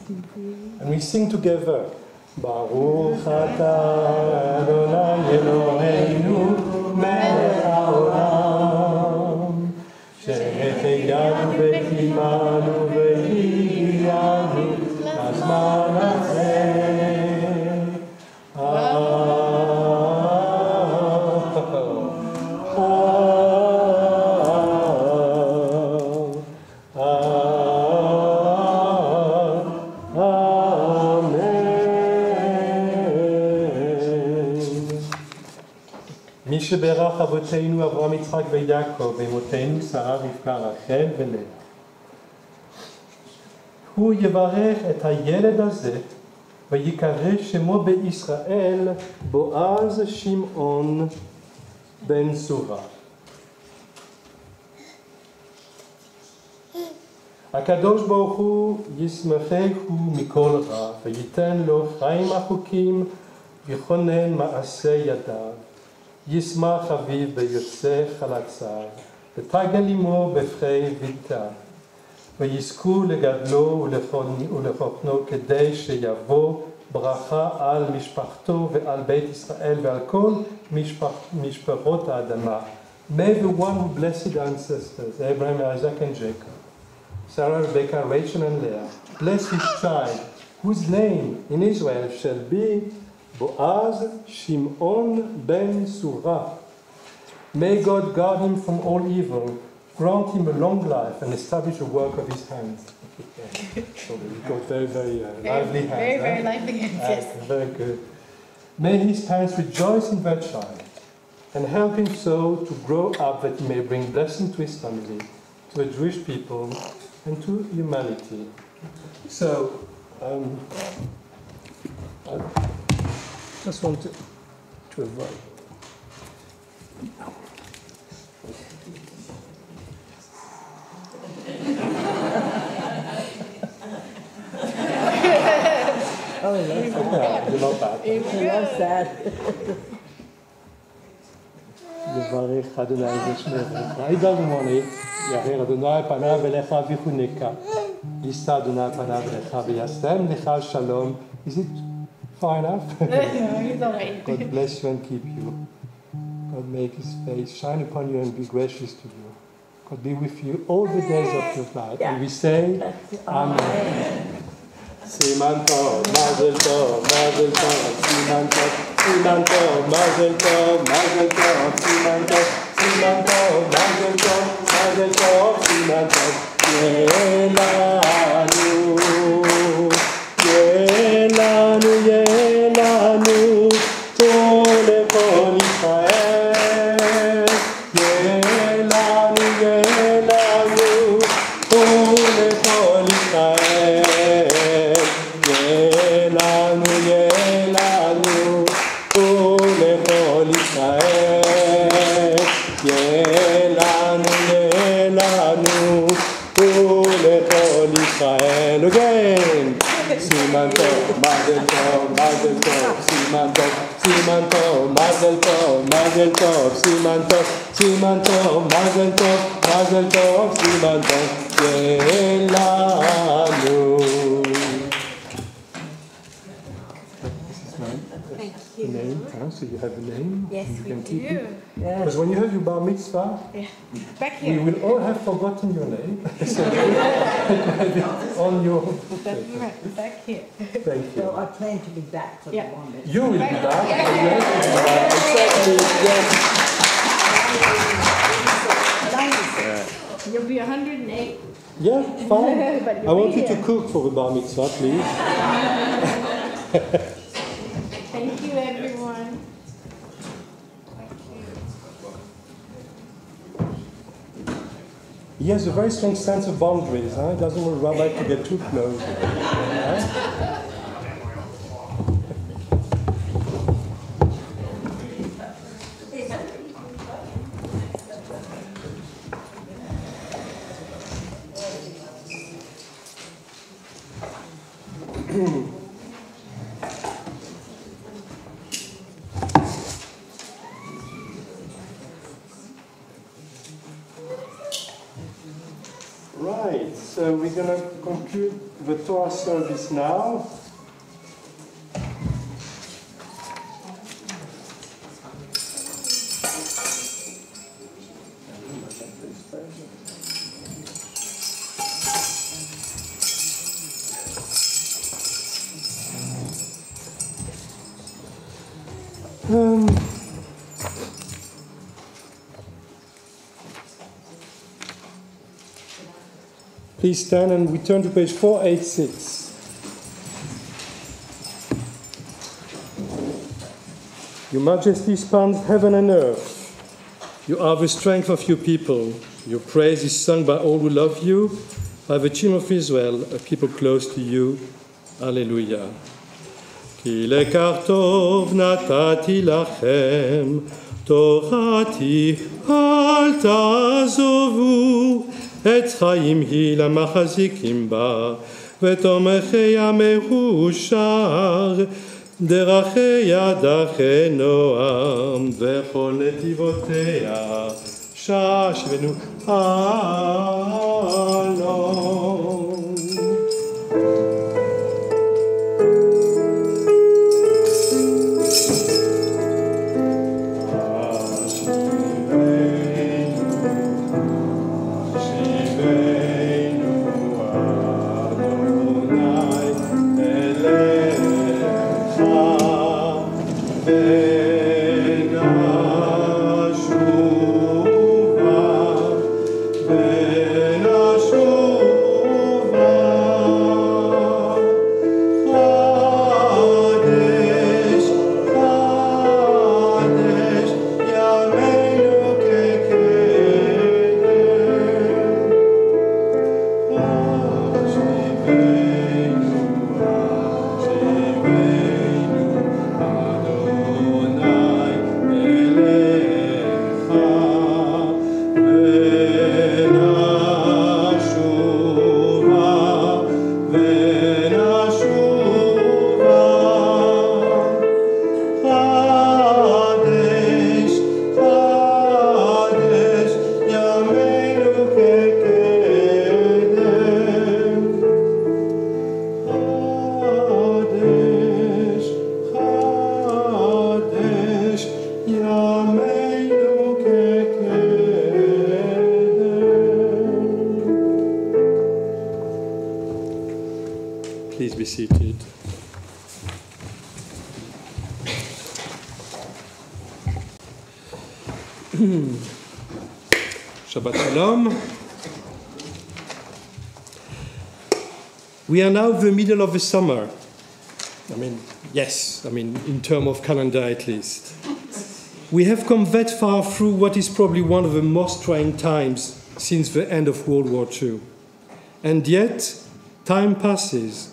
And we sing together. Baruch atah Adonai Eloheinu melech haolam שהחיינו וקיימנו והגיענו לזמן הזה. מי שברך אבותינו אברהם יצחק ויעקב ואמותינו שרה רבקה רחל ולאה. הוא יברך את הילד הזה ויקרא שמו בישראל בועז שמעון בן צורה. הקדוש ברוך הוא ישמחהו מכל רע וייתן לו חיים ארוכים ויכונן מעשה ידיו. ישמח אביו ביוצא חלציו, ותגל אמו בפרי ביתה, ויזכו לגדלו ולחוכנו כדי שיבוא ברכה על משפחתו ועל בית ישראל ועל כל משפחות האדמה. May the one who blessed ancestors, Abraham, Isaac and Jacob, Sarah, Rebecca, Rachel and Leah, bless his child, whose name in Israel shall be Boaz Shimon ben Surah. May God guard him from all evil, grant him a long life, and establish the work of his hands. So we've got very lively hands. Very lively hands, yes. Very good. May his parents rejoice in their child, and help him so to grow up that he may bring blessing to his family, to the Jewish people, and to humanity. So, just want to avoid. Oh, that's You're not bad. Love that. יברך אדוני בשמך. ידע ומוני, יאחר אדוני פניו אליך ויחונקה. יישא אדוני פניו אליך וישם לך שלום. Is it far enough? No, he's all right. God bless you and keep you. God make his face shine upon you and be gracious to you. God be with you all the days of your life. And we say, Amen. Siman tov, mazel tov, mazel tov, siman tov, siman tov, mazel tov, mazel tov, siman tov, siman tov, mazel tov, mazel tov, siman tov. Yelanu, yelanu, yelanu, kol Israel. Yelanu, yelanu, kol Israel. Yelanu, yelanu, kol Israel. Yelanu, yelanu, kol Israel. Again. Siman tov, mazel tov, mazel tov, siman tov, siman tov, mazel tov, mazel tov, siman tov, siman tov, mazel tov, mazel tov, siman tov, yelanu. Thank The name, so you have a name. Yes, you we can keep do. it. Because when you have your bar mitzvah, Back we here. will all have forgotten your name. So you have it on your. That's right. Back here. Thank you. So I plan to be back for Yeah. the one that. You will be back. Yeah. You have to be back. Exactly. Yes. You'll be 108. Yeah, fine. But I you'll want be you to here. cook for the bar mitzvah, please. Thank you, everyone. He has a very strong sense of boundaries. He doesn't want Rabbi to get too close. we're going to conclude the Torah service now. Please stand and we turn to page 486. Your Majesty spans heaven and earth. You are the strength of your people. Your praise is sung by all who love you, by the children of Israel, a people close to you. Alleluia. כי לקח טוב נתתי לכם, תורתי אל תעזובו, עץ חיים היא למחזיקים בה, ותומכיה מאושר, דרכי ידכי נועם, וכל נתיבותיה ששבנו אלון. Please be seated. Shabbat Shalom. We are now in the middle of the summer. In terms of calendar at least. We have come that far through what is probably one of the most trying times since the end of World War II. And yet, time passes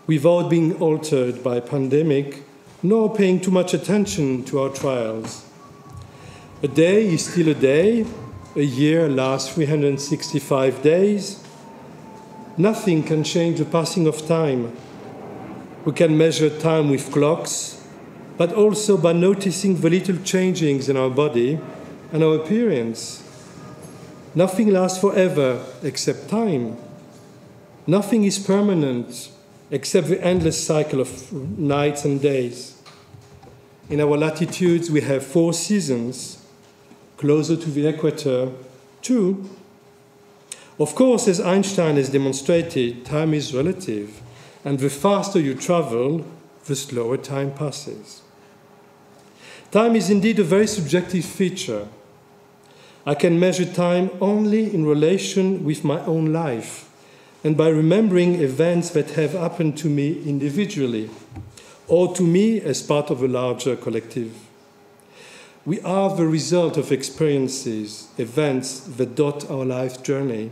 without being altered by pandemic, nor paying too much attention to our trials. A day is still a day. A year lasts 365 days. Nothing can change the passing of time. We can measure time with clocks, but also by noticing the little changings in our body and our appearance. Nothing lasts forever except time. Nothing is permanent except the endless cycle of nights and days. In our latitudes, we have 4 seasons. Closer to the equator, 2. Of course, as Einstein has demonstrated, time is relative, and the faster you travel, the slower time passes. Time is indeed a very subjective feature. I can measure time only in relation with my own life, and by remembering events that have happened to me individually, or to me as part of a larger collective. We are the result of experiences, events that dot our life journey.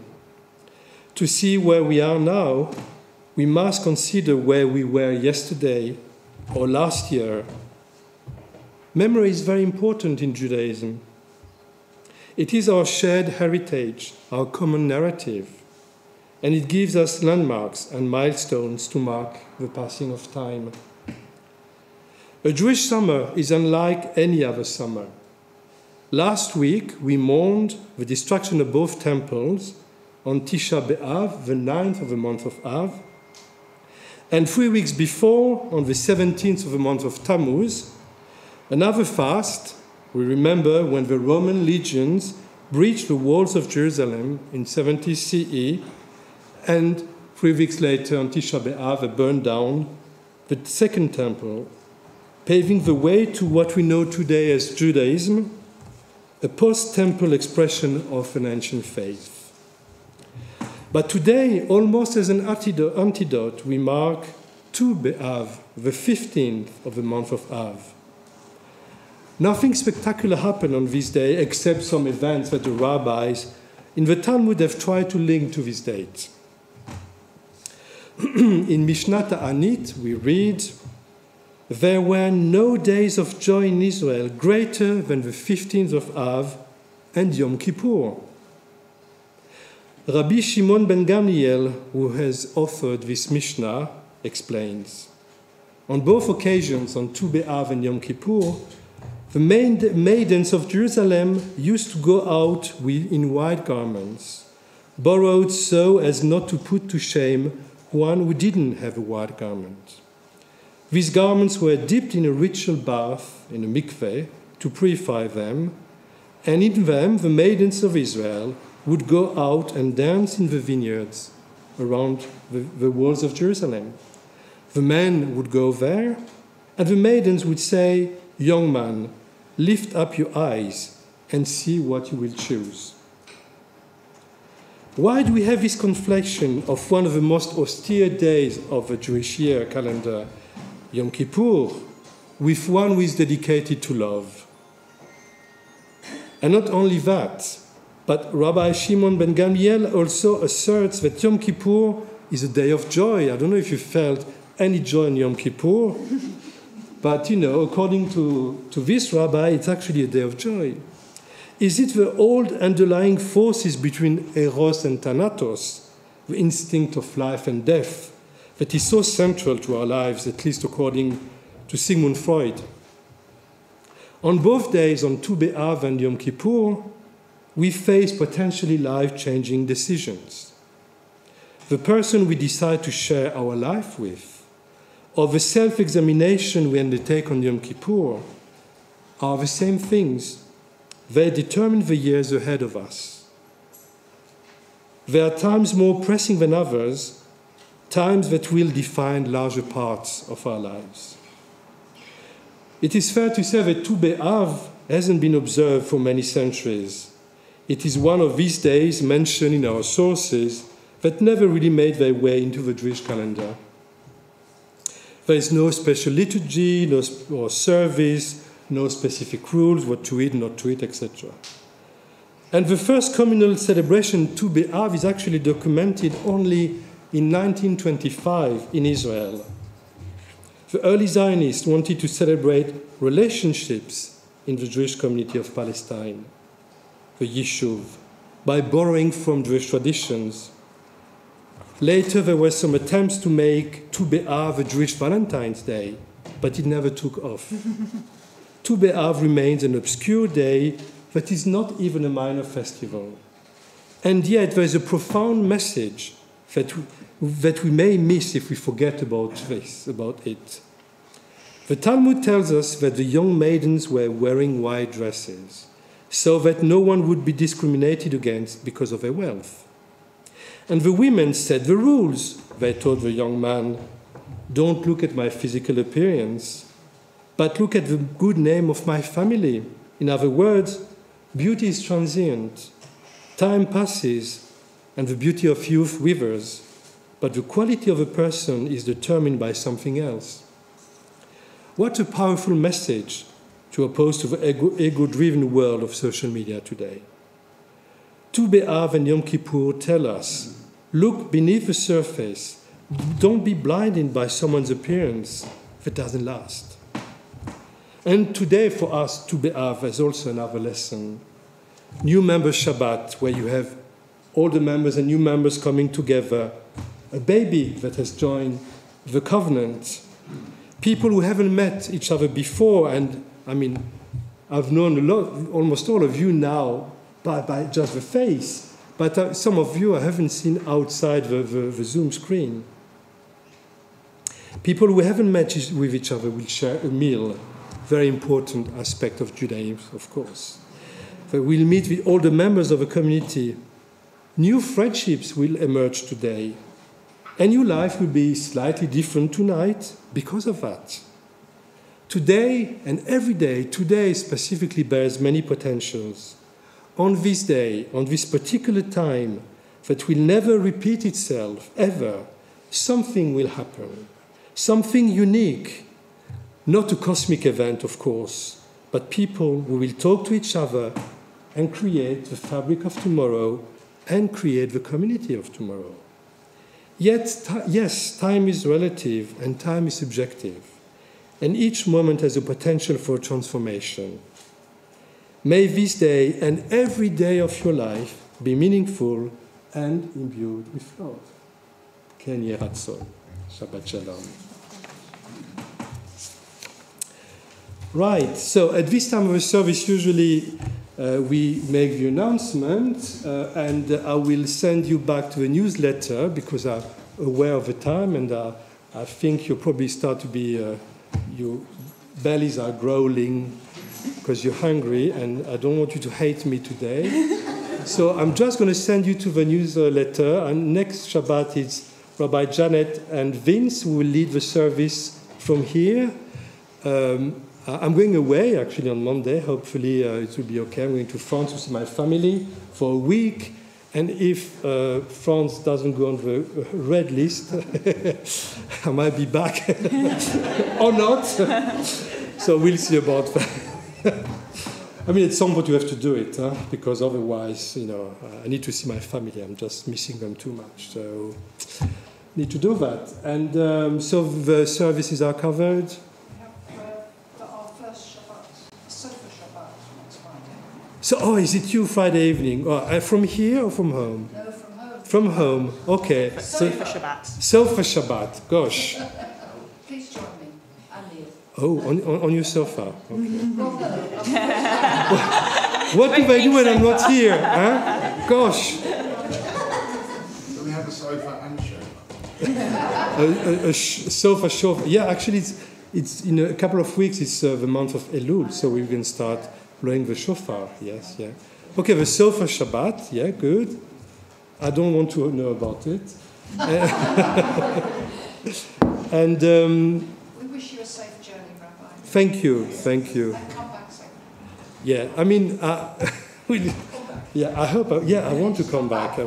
To see where we are now, we must consider where we were yesterday or last year. Memory is very important in Judaism. It is our shared heritage, our common narrative, and it gives us landmarks and milestones to mark the passing of time. A Jewish summer is unlike any other summer. Last week, we mourned the destruction of both temples, on Tisha B'Av, the 9th of the month of Av, and 3 weeks before, on the 17th of the month of Tammuz, another fast. We remember when the Roman legions breached the walls of Jerusalem in 70 CE, and 3 weeks later, on Tisha B'Av, they burned down the Second Temple, paving the way to what we know today as Judaism, a post-temple expression of an ancient faith. But today, almost as an antidote, we mark Tu B'Av, the 15th of the month of Av. Nothing spectacular happened on this day except some events that the rabbis in the Talmud have tried to link to this date. In Mishnah Ta'anit, we read, "There were no days of joy in Israel greater than the 15th of Av and Yom Kippur." Rabbi Shimon ben Gamliel, who has authored this Mishnah, explains, on both occasions, on Tu B'Av and Yom Kippur, the maidens of Jerusalem used to go out in white garments, borrowed so as not to put to shame one who didn't have a white garment. These garments were dipped in a ritual bath, in a mikveh, to purify them, and in them the maidens of Israel would go out and dance in the vineyards around the walls of Jerusalem. The men would go there, and the maidens would say, "Young man, lift up your eyes and see what you will choose." Why do we have this conflation of one of the most austere days of the Jewish year calendar, Yom Kippur, with one who is dedicated to love? And not only that, but Rabbi Shimon ben Gamliel also asserts that Yom Kippur is a day of joy. I don't know if you felt any joy in Yom Kippur, but according to this rabbi, it's actually a day of joy. Is it the old underlying forces between Eros and Thanatos, the instinct of life and death, that is so central to our lives, at least according to Sigmund Freud? On both days, on Tu B'Av and Yom Kippur, we face potentially life-changing decisions. The person we decide to share our life with, or the self-examination we undertake on Yom Kippur, are the same things. They determine the years ahead of us. There are times more pressing than others, times that will define larger parts of our lives. It is fair to say that Tu B'Av hasn't been observed for many centuries. It is one of these days mentioned in our sources that never really made their way into the Jewish calendar. There is no special liturgy, or service, no specific rules, what to eat, not to eat, etc. And the first communal celebration, Tu B'Av, is actually documented only in 1925 in Israel. The early Zionists wanted to celebrate relationships in the Jewish community of Palestine, the Yishuv, by borrowing from Jewish traditions. Later, there were some attempts to make Tu B'Av a Jewish Valentine's Day, but it never took off. Tu B'Av remains an obscure day that is not even a minor festival. And yet, there is a profound message that we may miss if we forget about it. The Talmud tells us that the young maidens were wearing white dresses, so that no one would be discriminated against because of their wealth. And the women set the rules. They told the young man, "Don't look at my physical appearance, but look at the good name of my family." In other words, beauty is transient. Time passes, and the beauty of youth withers, but the quality of a person is determined by something else. What a powerful message to oppose to the ego-driven world of social media today. Tu B'Av and Yom Kippur tell us, look beneath the surface. Don't be blinded by someone's appearance that doesn't last. And today for us, Tu B'Av is also another lesson. New member Shabbat, where you have all the members and new members coming together, a baby that has joined the covenant, people who haven't met each other before, and I've known almost all of you now by just the face, But some of you I haven't seen outside the Zoom screen. People who haven't met with each other will share a meal, very important aspect of Judaism, of course. They will meet with all the members of a community. New friendships will emerge today. And your life will be slightly different tonight because of that. Today and every day, today specifically bears many potentials. On this day, on this particular time, that will never repeat itself, ever, something will happen. Something unique. Not a cosmic event, of course, but people who will talk to each other and create the fabric of tomorrow and create the community of tomorrow. Yet, yes, time is relative and time is subjective, and each moment has a potential for transformation. May this day and every day of your life be meaningful and imbued with love. Ken Yeh Ratzon. Shabbat Shalom. Right, so at this time of the service, usually we make the announcement, and I will send you back to a newsletter because I'm aware of the time, and I think you probably start to be, your bellies are growling because you're hungry, and I don't want you to hate me today. So I'm just going to send you to the newsletter, and next Shabbat is Rabbi Janet and Vince who will lead the service from here. I'm going away, actually, on Monday. Hopefully it will be okay. I'm going to France to see my family for a week. And if France doesn't go on the red list, I might be back or not. So we'll see about that. I mean, at some point you have to do it, because otherwise, I need to see my family. I'm just missing them too much. So I need to do that. And so the services are covered. So, is it you Friday evening? From here or from home? No, from home. From home, okay. Sofa Shabbat. Sofa Shabbat, gosh. Please join me. I'm Neil. Oh, on your sofa. Okay. What do I do when I'm not here? Huh? Gosh. Do we have a sofa and a sofa? Sofa. Yeah, actually, it's in a couple of weeks. It's the month of Elul, so we can start blowing the shofar. Yes, yeah. Okay, the sofa Shabbat. Yeah, good. I don't want to know about it. And we wish you a safe journey, Rabbi. Thank you. And come back soon. Yeah, I mean, I hope. I want to come back. I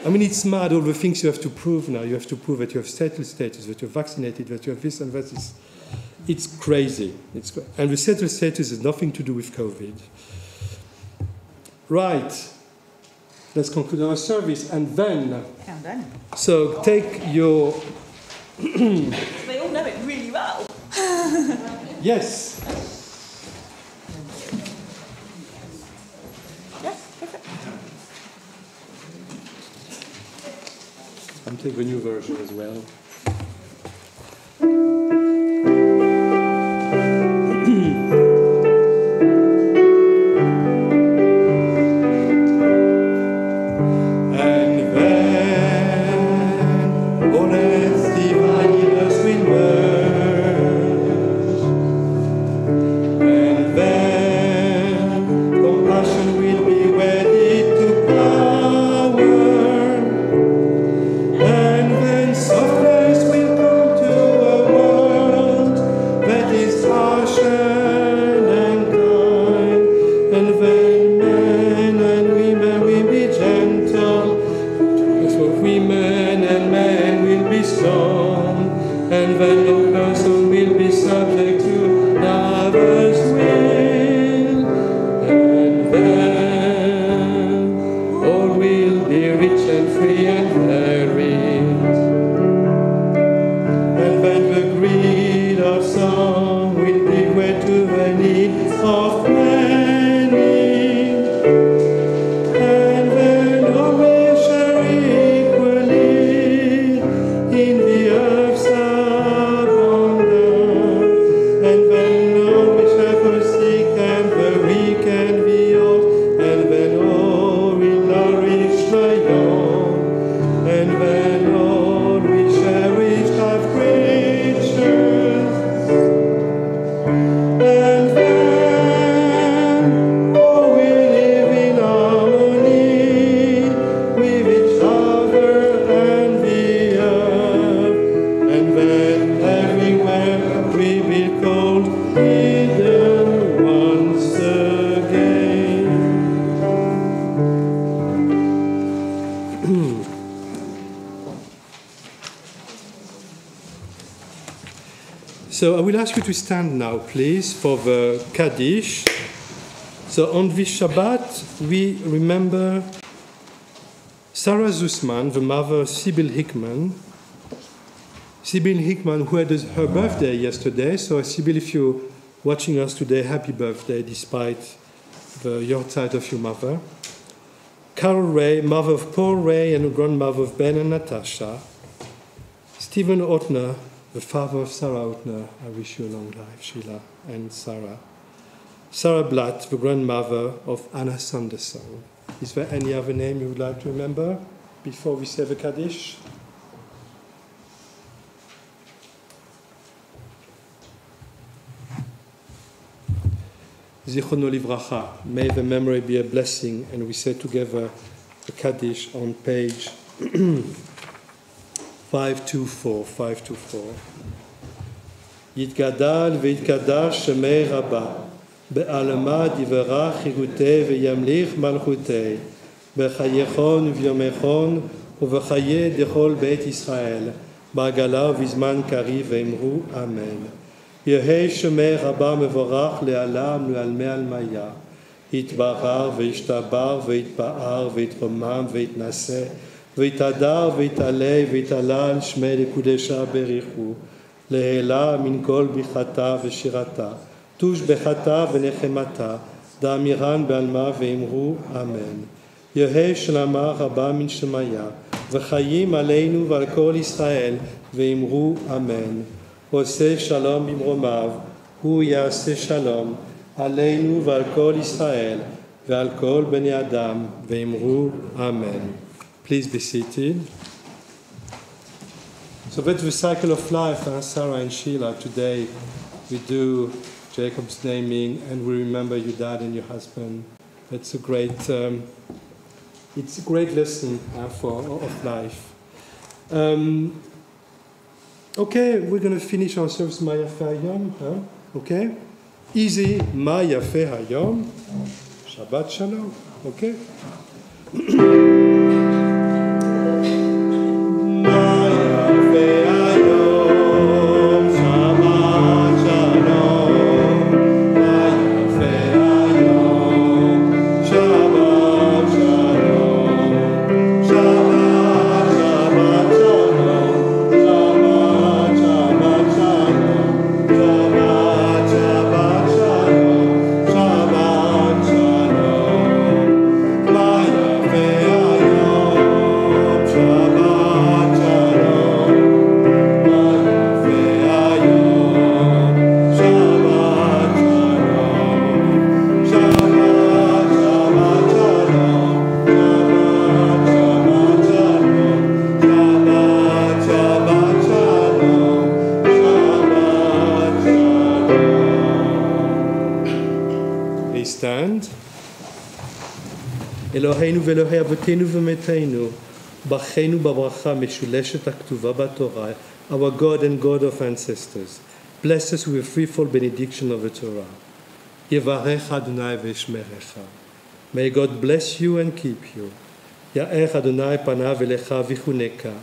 mean, it's mad, all the things you have to prove now. You have to prove that you have settled status, that you're vaccinated, that you have this and that. It's crazy. And the settled status has nothing to do with COVID. Right. Let's conclude our service. And then, so take your... They all know it really well. Yes. Yes, perfect. I'm taking the new version as well. And then softly So I will ask you to stand now, please, for the Kaddish. So on this Shabbat, we remember Sarah Zussman, the mother of Sybil Hickman. Sybil Hickman, who had her birthday yesterday. So Sybil, if you're watching us today, happy birthday, despite the yahrzeit of your mother. Carol Ray, mother of Paul Ray and grandmother of Ben and Natasha. Stephen Otner, the father of Sarah Otner. I wish you a long life, Sheila and Sarah. Sarah Blatt, the grandmother of Anna Sanderson. Is there any other name you would like to remember before we say the Kaddish? Zichrono livracha. May the memory be a blessing, and we say together the Kaddish on page 524. Yitgadal v'yitgadash shemei Rabbah, be'alma divrach chirutei v'yamlich malchutei, b'chayechon v'yomechon u'v'chaye dechol beit Yisrael, ba'gala v'zman kari v'emru Amen. יהי שמי רבה מבורך לעלם ולעלמי עלמיה, יתברר וישתבר ויתפאר ויתרומם ויתנשא ויתהדר ויתעלה ויתעלה על שמי לקודשה בריחו, להעלה מן כל ברכתה ושירתה, תושבחתה ונחמתה, דאמירן בעלמה ואמרו אמן. יהי שלמה רבה מן שמיה, וחיים עלינו ועל כל ישראל ואמרו אמן. עושה שלום במרומיו, הוא יעשה שלום עלינו ועל כל ישראל ועל כל בני אדם, ואמרו אמן. Please be seated. So that's the cycle of life, Sarah and Sheila. Today we do Jacob's naming and we remember your dad and your husband. It's a great lesson of life. Okay, we're going to finish our service Ma Yafeh Hayom. Okay? Easy, Ma Yafeh Hayom. Shabbat Shalom. Okay? אלוהינו ואלוהי אבותינו ומתינו, ברכנו בברכה משולשת הכתובה בתורה, our God and God of ancestors, bless us with a threefold benediction of the Torah. יברך אדוני וישמרך. May God bless you and keep you. יאר אדוני פניו אליך ויחונקה.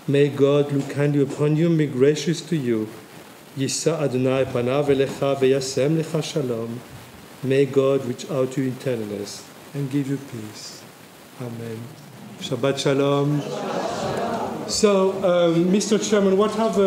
May God look kindly upon you and be gracious to you. יישא אדוני פניו אליך וישם לך שלום. May God reach out to you in tenderness and give you peace. Amen. Shabbat Shalom. So, Mr. Chairman, what have